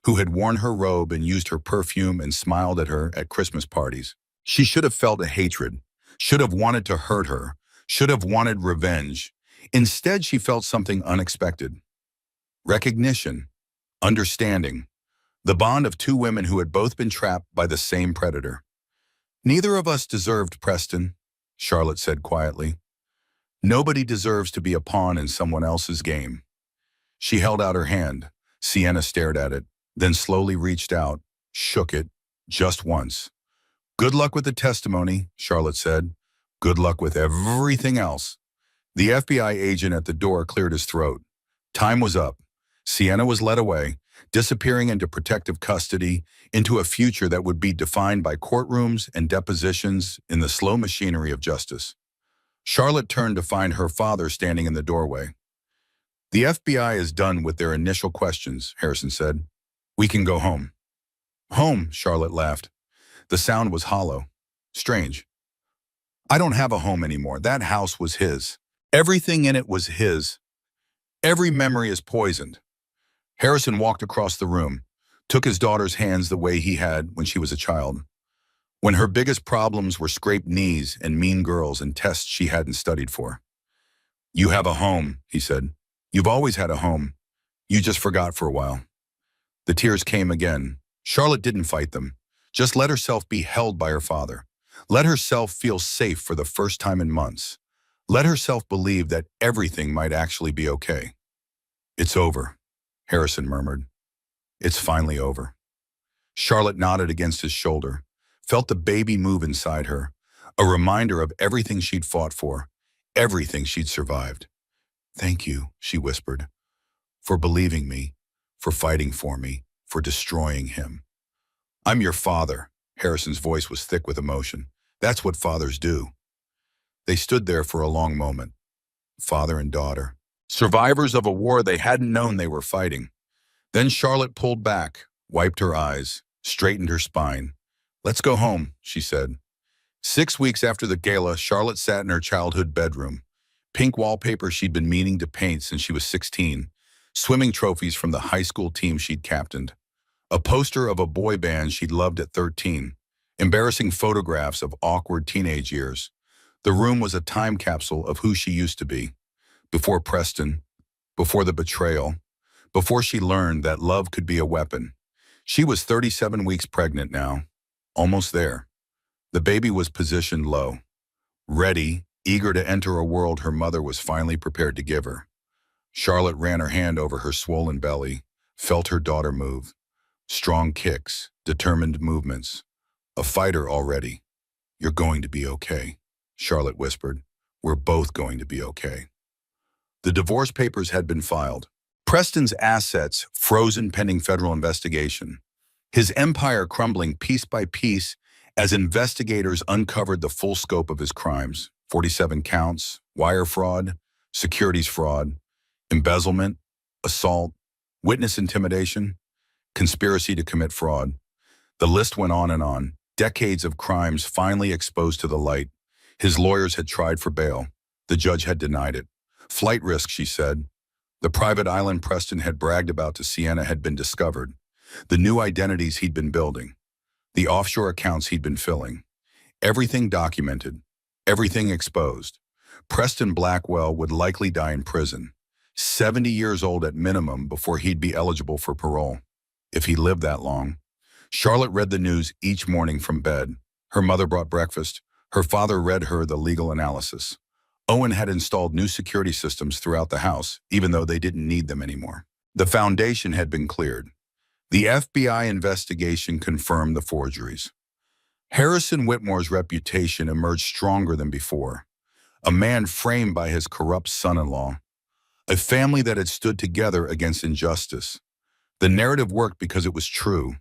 who had worn her robe and used her perfume and smiled at her at Christmas parties. She should have felt a hatred, should have wanted to hurt her, should have wanted revenge. Instead, she felt something unexpected. Recognition, understanding, the bond of 2 women who had both been trapped by the same predator. Neither of us deserved Preston, Charlotte said quietly. Nobody deserves to be a pawn in someone else's game. She held out her hand. Sienna stared at it, then slowly reached out, shook it, just once. Good luck with the testimony, Charlotte said. Good luck with everything else. The FBI agent at the door cleared his throat. Time was up. Sienna was led away, disappearing into protective custody, into a future that would be defined by courtrooms and depositions in the slow machinery of justice. Charlotte turned to find her father standing in the doorway. The FBI is done with their initial questions, Harrison said. We can go home. Home, Charlotte laughed. The sound was hollow. Strange. I don't have a home anymore. That house was his. Everything in it was his. Every memory is poisoned. Harrison walked across the room, took his daughter's hands the way he had when she was a child. When her biggest problems were scraped knees and mean girls and tests she hadn't studied for. You have a home, he said. You've always had a home. You just forgot for a while. The tears came again. Charlotte didn't fight them. Just let herself be held by her father. Let herself feel safe for the first time in months. Let herself believe that everything might actually be okay. It's over, Harrison murmured. It's finally over. Charlotte nodded against his shoulder, felt the baby move inside her, a reminder of everything she'd fought for, everything she'd survived. Thank you, she whispered, for believing me, for fighting for me, for destroying him. I'm your father. Harrison's voice was thick with emotion. That's what fathers do. They stood there for a long moment, father and daughter, survivors of a war they hadn't known they were fighting. Then Charlotte pulled back, wiped her eyes, straightened her spine. Let's go home, she said. 6 weeks after the gala, Charlotte sat in her childhood bedroom. Pink wallpaper she'd been meaning to paint since she was 16, swimming trophies from the high school team she'd captained, a poster of a boy band she'd loved at 13, embarrassing photographs of awkward teenage years. The room was a time capsule of who she used to be, before Preston, before the betrayal, before she learned that love could be a weapon. She was 37 weeks pregnant now, almost there. The baby was positioned low, ready, eager to enter a world her mother was finally prepared to give her. Charlotte ran her hand over her swollen belly, felt her daughter move. Strong kicks, determined movements. A fighter already. You're going to be okay, Charlotte whispered. We're both going to be okay. The divorce papers had been filed. Preston's assets frozen pending federal investigation. His empire crumbling piece by piece as investigators uncovered the full scope of his crimes. 47 counts, wire fraud, securities fraud, embezzlement, assault, witness intimidation, conspiracy to commit fraud. The list went on and on. Decades of crimes finally exposed to the light. His lawyers had tried for bail. The judge had denied it. Flight risk, she said. The private island Preston had bragged about to Sienna had been discovered. The new identities he'd been building. The offshore accounts he'd been filling. Everything documented. Everything exposed. Preston Blackwell would likely die in prison. 70 years old at minimum before he'd be eligible for parole. If he lived that long. Charlotte read the news each morning from bed. Her mother brought breakfast. Her father read her the legal analysis. Owen had installed new security systems throughout the house, even though they didn't need them anymore. The foundation had been cleared. The FBI investigation confirmed the forgeries. Harrison Whitmore's reputation emerged stronger than before. A man framed by his corrupt son-in-law. A family that had stood together against injustice. The narrative worked because it was true.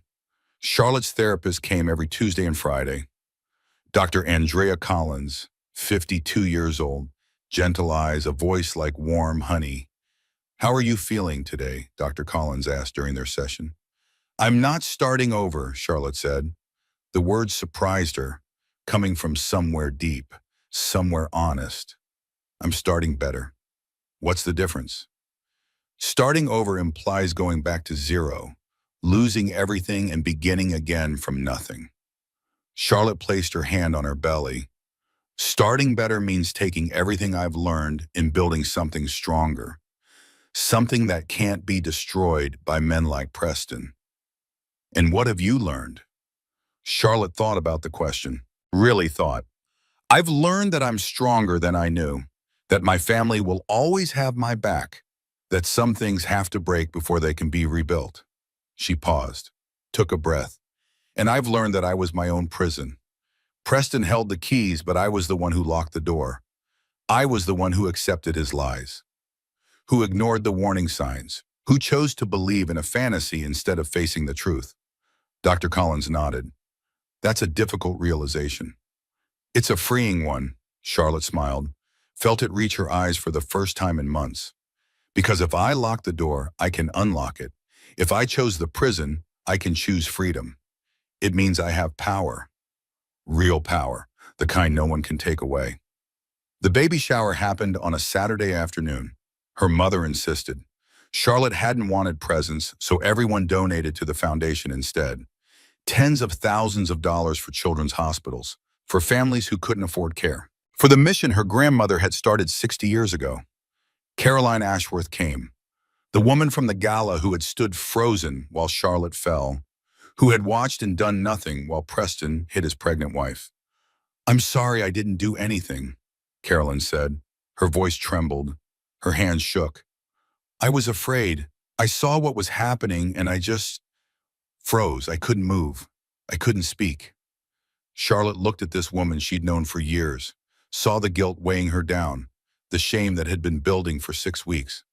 Charlotte's therapist came every Tuesday and Friday. Dr. Andrea Collins, 52 years old, gentle eyes, a voice like warm honey. "How are you feeling today?" Dr. Collins asked during their session. "I'm not starting over," Charlotte said. The words surprised her, coming from somewhere deep, somewhere honest. "I'm starting better." "What's the difference?" Starting over implies going back to zero, losing everything and beginning again from nothing. Charlotte placed her hand on her belly. Starting better means taking everything I've learned and building something stronger, something that can't be destroyed by men like Preston. "And what have you learned?" Charlotte thought about the question, really thought. "I've learned that I'm stronger than I knew, that my family will always have my back, that some things have to break before they can be rebuilt." She paused, took a breath. "And I've learned that I was my own prison. Preston held the keys, but I was the one who locked the door. I was the one who accepted his lies, who ignored the warning signs, who chose to believe in a fantasy instead of facing the truth." Dr. Collins nodded. "That's a difficult realization." "It's a freeing one," Charlotte smiled, felt it reach her eyes for the first time in months. "Because if I lock the door, I can unlock it. If I chose the prison, I can choose freedom. It means I have power. Real power, the kind no one can take away." The baby shower happened on a Saturday afternoon. Her mother insisted. Charlotte hadn't wanted presents, so everyone donated to the foundation instead. Tens of thousands of dollars for children's hospitals, for families who couldn't afford care. For the mission her grandmother had started 60 years ago. Caroline Ashworth came, the woman from the Gala who had stood frozen while Charlotte fell, who had watched and done nothing while Preston hit his pregnant wife. "I'm sorry I didn't do anything," Carolyn said. Her voice trembled. Her hands shook. "I was afraid. I saw what was happening and I just froze. I couldn't move. I couldn't speak." Charlotte looked at this woman she'd known for years, saw the guilt weighing her down, the shame that had been building for 6 weeks.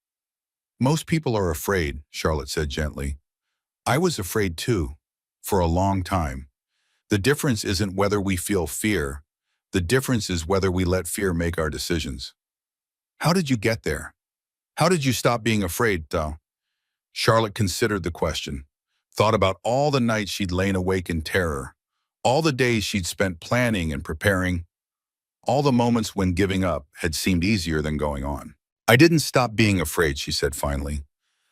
"Most people are afraid," Charlotte said gently. "I was afraid too, for a long time. The difference isn't whether we feel fear. The difference is whether we let fear make our decisions." "How did you get there? How did you stop being afraid, though?" Charlotte considered the question, thought about all the nights she'd lain awake in terror, all the days she'd spent planning and preparing, all the moments when giving up had seemed easier than going on. "I didn't stop being afraid," she said finally.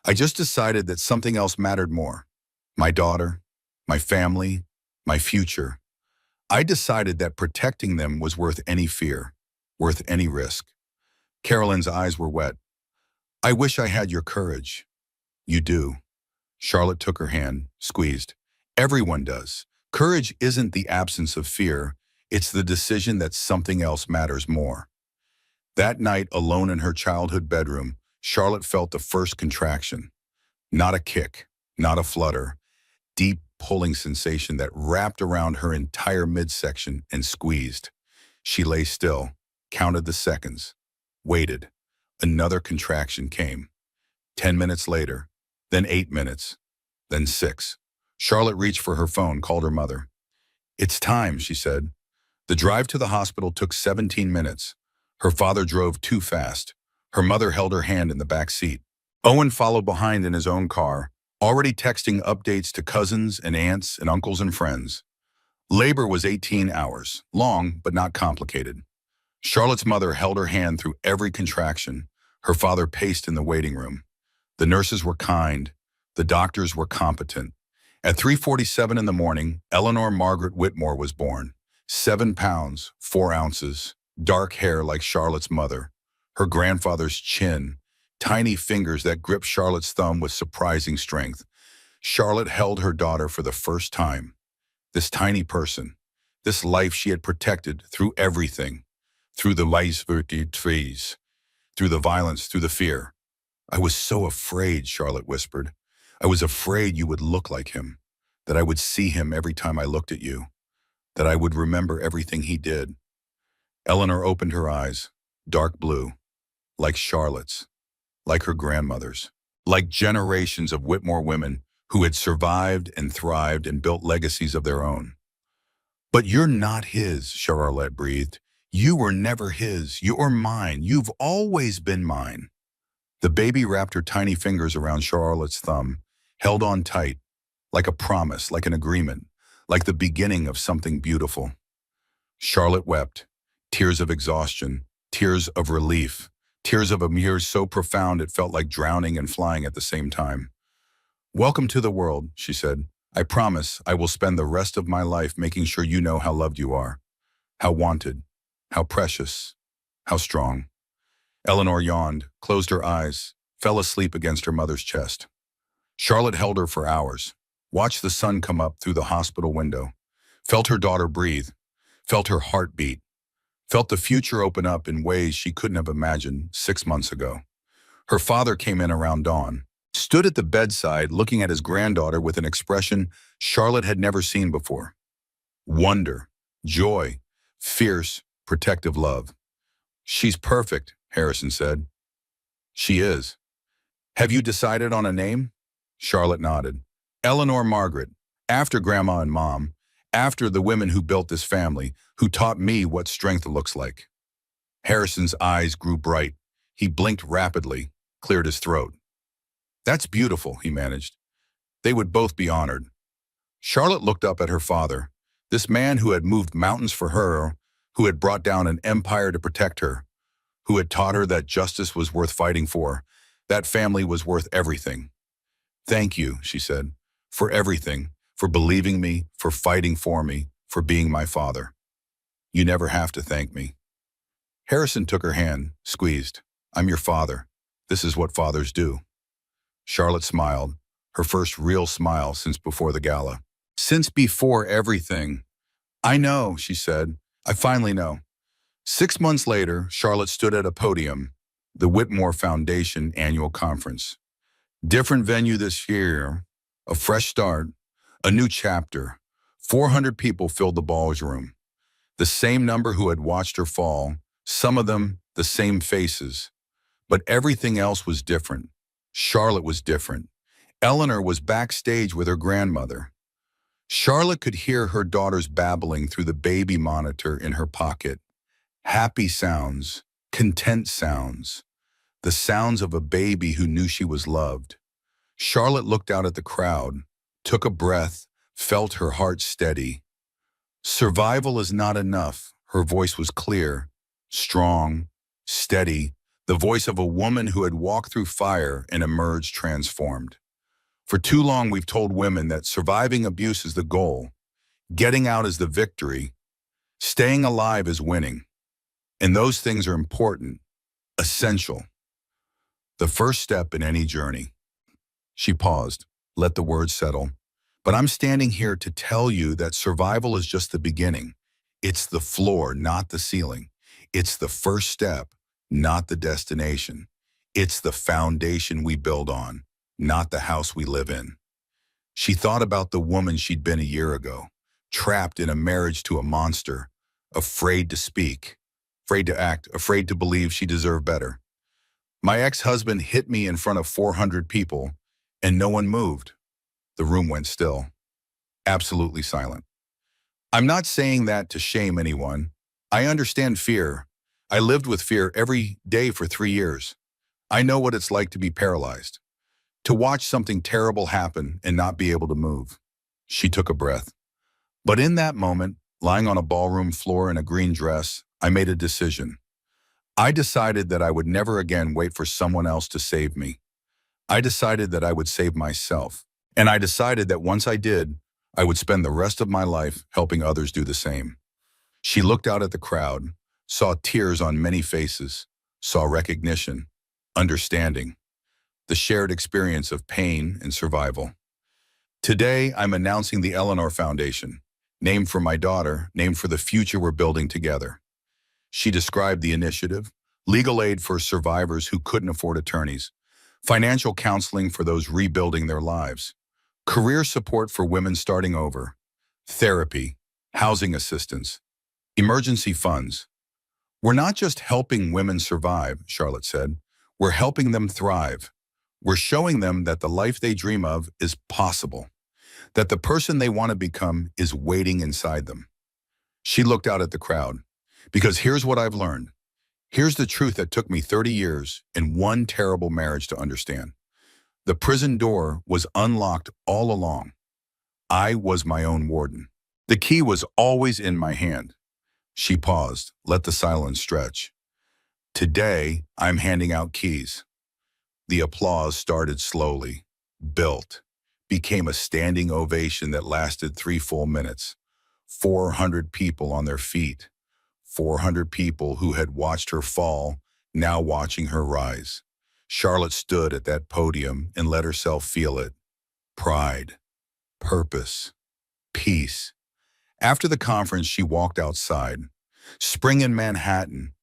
"I just decided that something else mattered more. My daughter, my family, my future. I decided that protecting them was worth any fear, worth any risk." Carolyn's eyes were wet. "I wish I had your courage." "You do." Charlotte took her hand, squeezed. "Everyone does. Courage isn't the absence of fear. It's the decision that something else matters more." That night, alone in her childhood bedroom, Charlotte felt the first contraction. Not a kick, not a flutter. Deep pulling sensation that wrapped around her entire midsection and squeezed. She lay still, counted the seconds, waited. Another contraction came. 10 minutes later, then 8 minutes, then 6. Charlotte reached for her phone, called her mother. "It's time," she said. The drive to the hospital took 17 minutes. Her father drove too fast. Her mother held her hand in the back seat. Owen followed behind in his own car, already texting updates to cousins and aunts and uncles and friends. Labor was 18 hours, long but not complicated. Charlotte's mother held her hand through every contraction. Her father paced in the waiting room. The nurses were kind. The doctors were competent. At 3:47 in the morning, Eleanor Margaret Whitmore was born. 7 pounds, 4 ounces, dark hair like Charlotte's mother, her grandfather's chin, tiny fingers that gripped Charlotte's thumb with surprising strength. Charlotte held her daughter for the first time. This tiny person, this life she had protected through everything, through the lights, trees, through the violence, through the fear. I was so afraid, Charlotte whispered. I was afraid you would look like him, that I would see him every time I looked at you, that I would remember everything he did. Eleanor opened her eyes, dark blue, like Charlotte's, like her grandmother's, like generations of Whitmore women who had survived and thrived and built legacies of their own. But you're not his, Charlotte breathed. You were never his. You're mine. You've always been mine. The baby wrapped her tiny fingers around Charlotte's thumb, held on tight, like a promise, like an agreement, like the beginning of something beautiful. Charlotte wept, tears of exhaustion, tears of relief, tears of a mirror so profound it felt like drowning and flying at the same time. Welcome to the world, she said. I promise I will spend the rest of my life making sure you know how loved you are, how wanted, how precious, how strong. Eleanor yawned, closed her eyes, fell asleep against her mother's chest. Charlotte held her for hours, watched the sun come up through the hospital window, felt her daughter breathe, felt her heart beat, felt the future open up in ways she couldn't have imagined 6 months ago. Her father came in around dawn, stood at the bedside looking at his granddaughter with an expression Charlotte had never seen before. Wonder, joy, fierce, protective love. She's perfect, Harrison said. She is. Have you decided on a name? Charlotte nodded. Eleanor Margaret, after Grandma and Mom, after the women who built this family, who taught me what strength looks like. Harrison's eyes grew bright. He blinked rapidly, cleared his throat. That's beautiful, he managed. They would both be honored. Charlotte looked up at her father, this man who had moved mountains for her, who had brought down an empire to protect her, who had taught her that justice was worth fighting for, that family was worth everything. Thank you, she said, for everything, for believing me, for fighting for me, for being my father. You never have to thank me. Harrison took her hand, squeezed. I'm your father. This is what fathers do. Charlotte smiled, her first real smile since before the gala. Since before everything. I know, she said. I finally know. 6 months later, Charlotte stood at a podium, the Whitmore Foundation annual conference. Different venue this year, a fresh start, a new chapter. 400 people filled the ballroom. The same number who had watched her fall, some of them the same faces. But everything else was different. Charlotte was different. Eleanor was backstage with her grandmother. Charlotte could hear her daughters babbling through the baby monitor in her pocket. Happy sounds, content sounds, the sounds of a baby who knew she was loved. Charlotte looked out at the crowd, took a breath, felt her heart steady. Survival is not enough. Her voice was clear, strong, steady, the voice of a woman who had walked through fire and emerged transformed. For too long, we've told women that surviving abuse is the goal, getting out is the victory, staying alive is winning. And those things are important, essential. The first step in any journey. She paused, let the words settle. But I'm standing here to tell you that survival is just the beginning. It's the floor, not the ceiling. It's the first step, not the destination. It's the foundation we build on, not the house we live in. She thought about the woman she'd been a year ago, trapped in a marriage to a monster, afraid to speak, afraid to act, afraid to believe she deserved better. My ex-husband hit me in front of 400 people, and no one moved. The room went still, absolutely silent. I'm not saying that to shame anyone. I understand fear. I lived with fear every day for 3 years. I know what it's like to be paralyzed, to watch something terrible happen and not be able to move. She took a breath. But in that moment, lying on a ballroom floor in a green dress, I made a decision. I decided that I would never again wait for someone else to save me. I decided that I would save myself. And I decided that once I did, I would spend the rest of my life helping others do the same. She looked out at the crowd, saw tears on many faces, saw recognition, understanding, the shared experience of pain and survival. Today, I'm announcing the Eleanor Foundation, named for my daughter, named for the future we're building together. She described the initiative: legal aid for survivors who couldn't afford attorneys, financial counseling for those rebuilding their lives, career support for women starting over, therapy, housing assistance, emergency funds. We're not just helping women survive, Charlotte said. We're helping them thrive. We're showing them that the life they dream of is possible, that the person they want to become is waiting inside them. She looked out at the crowd. Because here's what I've learned. Here's the truth that took me 30 years and one terrible marriage to understand. The prison door was unlocked all along. I was my own warden. The key was always in my hand. She paused, let the silence stretch. Today, I'm handing out keys. The applause started slowly, built, became a standing ovation that lasted 3 full minutes. 400 people on their feet. 400 people who had watched her fall, now watching her rise. Charlotte stood at that podium and let herself feel it. Pride, purpose, peace. After the conference, she walked outside. Spring in Manhattan,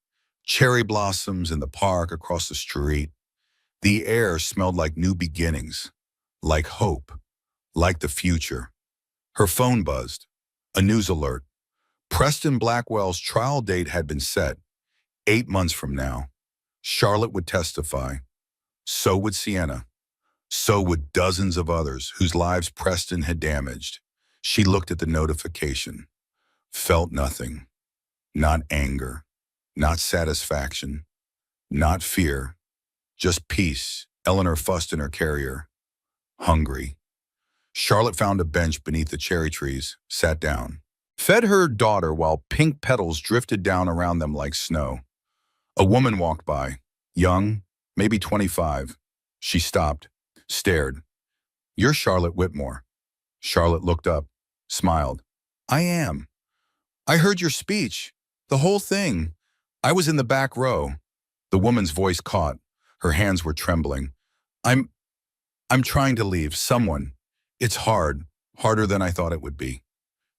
cherry blossoms in the park across the street. The air smelled like new beginnings, like hope, like the future. Her phone buzzed. A news alert. Preston Blackwell's trial date had been set. 8 months from now. Charlotte would testify. So would Sienna. So would dozens of others whose lives Preston had damaged. She looked at the notification. Felt nothing. Not anger. Not satisfaction. Not fear. Just peace. Eleanor fussed in her carrier. Hungry. Charlotte found a bench beneath the cherry trees, sat down. Fed her daughter while pink petals drifted down around them like snow. A woman walked by, young, maybe 25. She stopped, stared. You're Charlotte Whitmore. Charlotte looked up, smiled. I am. I heard your speech, the whole thing. I was in the back row. The woman's voice caught. Her hands were trembling. I'm trying to leave, someone. It's hard, harder than I thought it would be.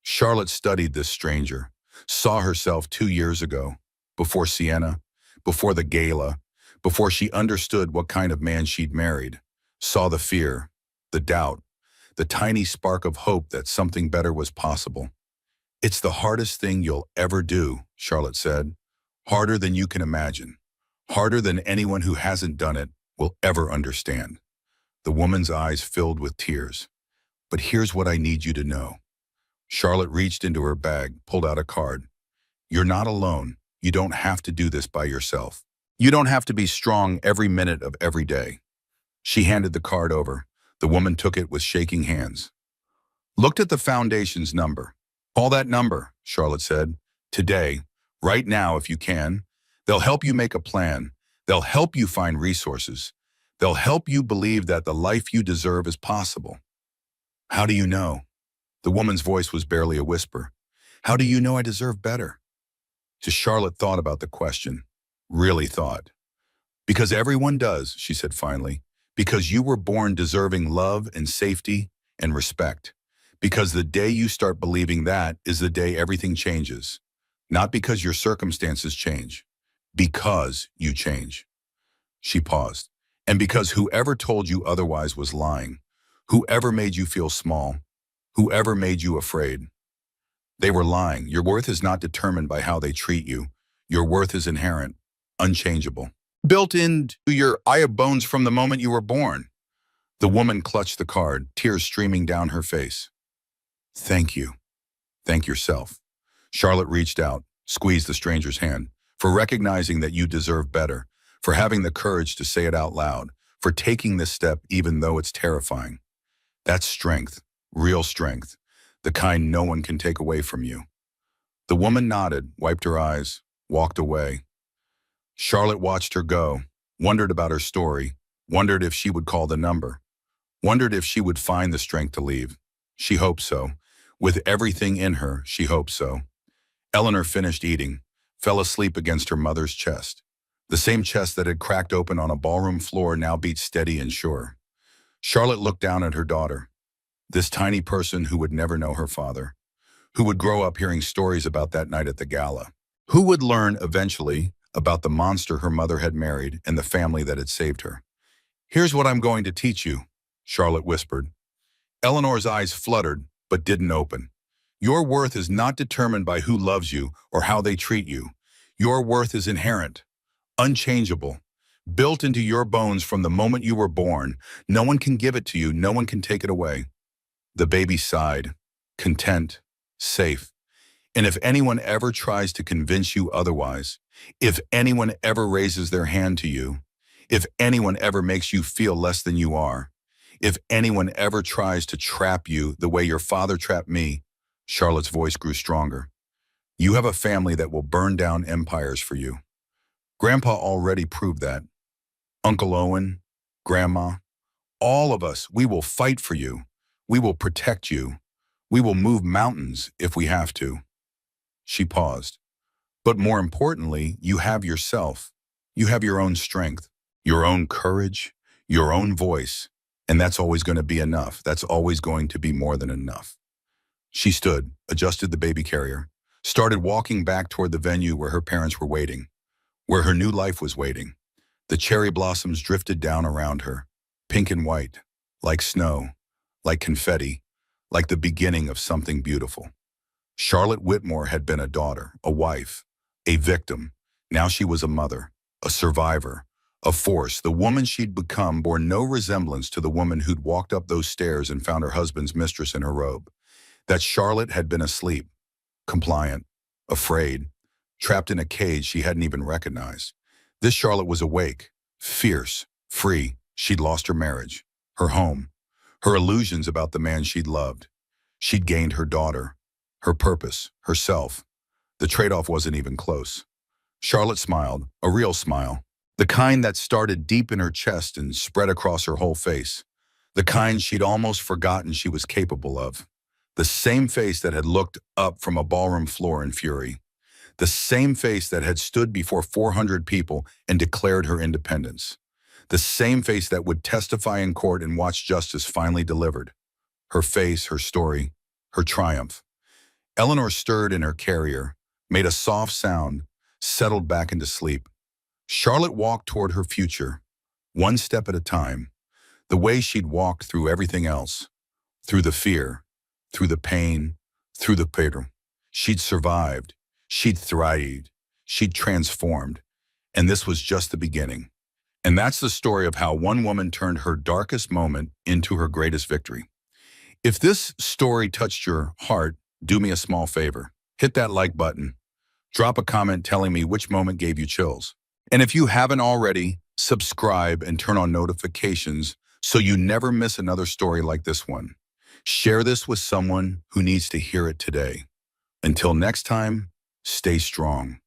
Charlotte studied this stranger, saw herself 2 years ago, before Sienna, before the Gala, before she understood what kind of man she'd married, saw the fear, the doubt, the tiny spark of hope that something better was possible. It's the hardest thing you'll ever do, Charlotte said, harder than you can imagine, harder than anyone who hasn't done it will ever understand. The woman's eyes filled with tears. But here's what I need you to know. Charlotte reached into her bag, pulled out a card. You're not alone. You don't have to do this by yourself. You don't have to be strong every minute of every day. She handed the card over. The woman took it with shaking hands. Looked at the foundation's number. Call that number, Charlotte said. Today, right now if you can. They'll help you make a plan. They'll help you find resources. They'll help you believe that the life you deserve is possible. How do you know? The woman's voice was barely a whisper. How do you know I deserve better? Just Charlotte thought about the question. Really thought. Because everyone does, she said finally. Because you were born deserving love and safety and respect. Because the day you start believing that is the day everything changes. Not because your circumstances change. Because you change. She paused. And because whoever told you otherwise was lying. Whoever made you feel small. Whoever made you afraid. They were lying. Your worth is not determined by how they treat you. Your worth is inherent, unchangeable. Built into your eye of bones from the moment you were born. The woman clutched the card, tears streaming down her face. Thank you. Thank yourself. Charlotte reached out, squeezed the stranger's hand, for recognizing that you deserve better, for having the courage to say it out loud, for taking this step even though it's terrifying. That's strength, real strength, the kind no one can take away from you. The woman nodded, wiped her eyes, walked away. Charlotte watched her go, wondered about her story, wondered if she would call the number, wondered if she would find the strength to leave. She hoped so. With everything in her, she hoped so. Eleanor finished eating, fell asleep against her mother's chest. The same chest that had cracked open on a ballroom floor now beat steady and sure. Charlotte looked down at her daughter, this tiny person who would never know her father, who would grow up hearing stories about that night at the gala. Who would learn eventually about the monster her mother had married and the family that had saved her? "Here's what I'm going to teach you," Charlotte whispered. Eleanor's eyes fluttered, but didn't open. "Your worth is not determined by who loves you or how they treat you. Your worth is inherent, unchangeable, built into your bones from the moment you were born. No one can give it to you. No one can take it away." The baby sighed, content, safe. "And if anyone ever tries to convince you otherwise, if anyone ever raises their hand to you, if anyone ever makes you feel less than you are, if anyone ever tries to trap you the way your father trapped me," Charlotte's voice grew stronger, "you have a family that will burn down empires for you. Grandpa already proved that. Uncle Owen, Grandma, all of us, we will fight for you. We will protect you. We will move mountains if we have to." She paused. "But more importantly, you have yourself. You have your own strength, your own courage, your own voice, and that's always going to be enough. That's always going to be more than enough." She stood, adjusted the baby carrier, started walking back toward the venue where her parents were waiting, where her new life was waiting. The cherry blossoms drifted down around her, pink and white, like snow, like confetti, like the beginning of something beautiful. Charlotte Whitmore had been a daughter, a wife, a victim. Now she was a mother, a survivor, a force. The woman she'd become bore no resemblance to the woman who'd walked up those stairs and found her husband's mistress in her robe. That Charlotte had been asleep, compliant, afraid, trapped in a cage she hadn't even recognized. This Charlotte was awake, fierce, free. She'd lost her marriage, her home, her illusions about the man she'd loved. She'd gained her daughter, her purpose, herself. The trade-off wasn't even close. Charlotte smiled, a real smile, the kind that started deep in her chest and spread across her whole face, the kind she'd almost forgotten she was capable of. The same face that had looked up from a ballroom floor in fury. The same face that had stood before 400 people and declared her independence. The same face that would testify in court and watch justice finally delivered. Her face, her story, her triumph. Eleanor stirred in her carrier, made a soft sound, settled back into sleep. Charlotte walked toward her future, one step at a time, the way she'd walked through everything else, through the fear, through the pain, through the pain. She'd survived, she'd thrived, she'd transformed, and this was just the beginning. And that's the story of how one woman turned her darkest moment into her greatest victory. If this story touched your heart, do me a small favor. Hit that like button. Drop a comment telling me which moment gave you chills. And if you haven't already, subscribe and turn on notifications so you never miss another story like this one. Share this with someone who needs to hear it today. Until next time, stay strong.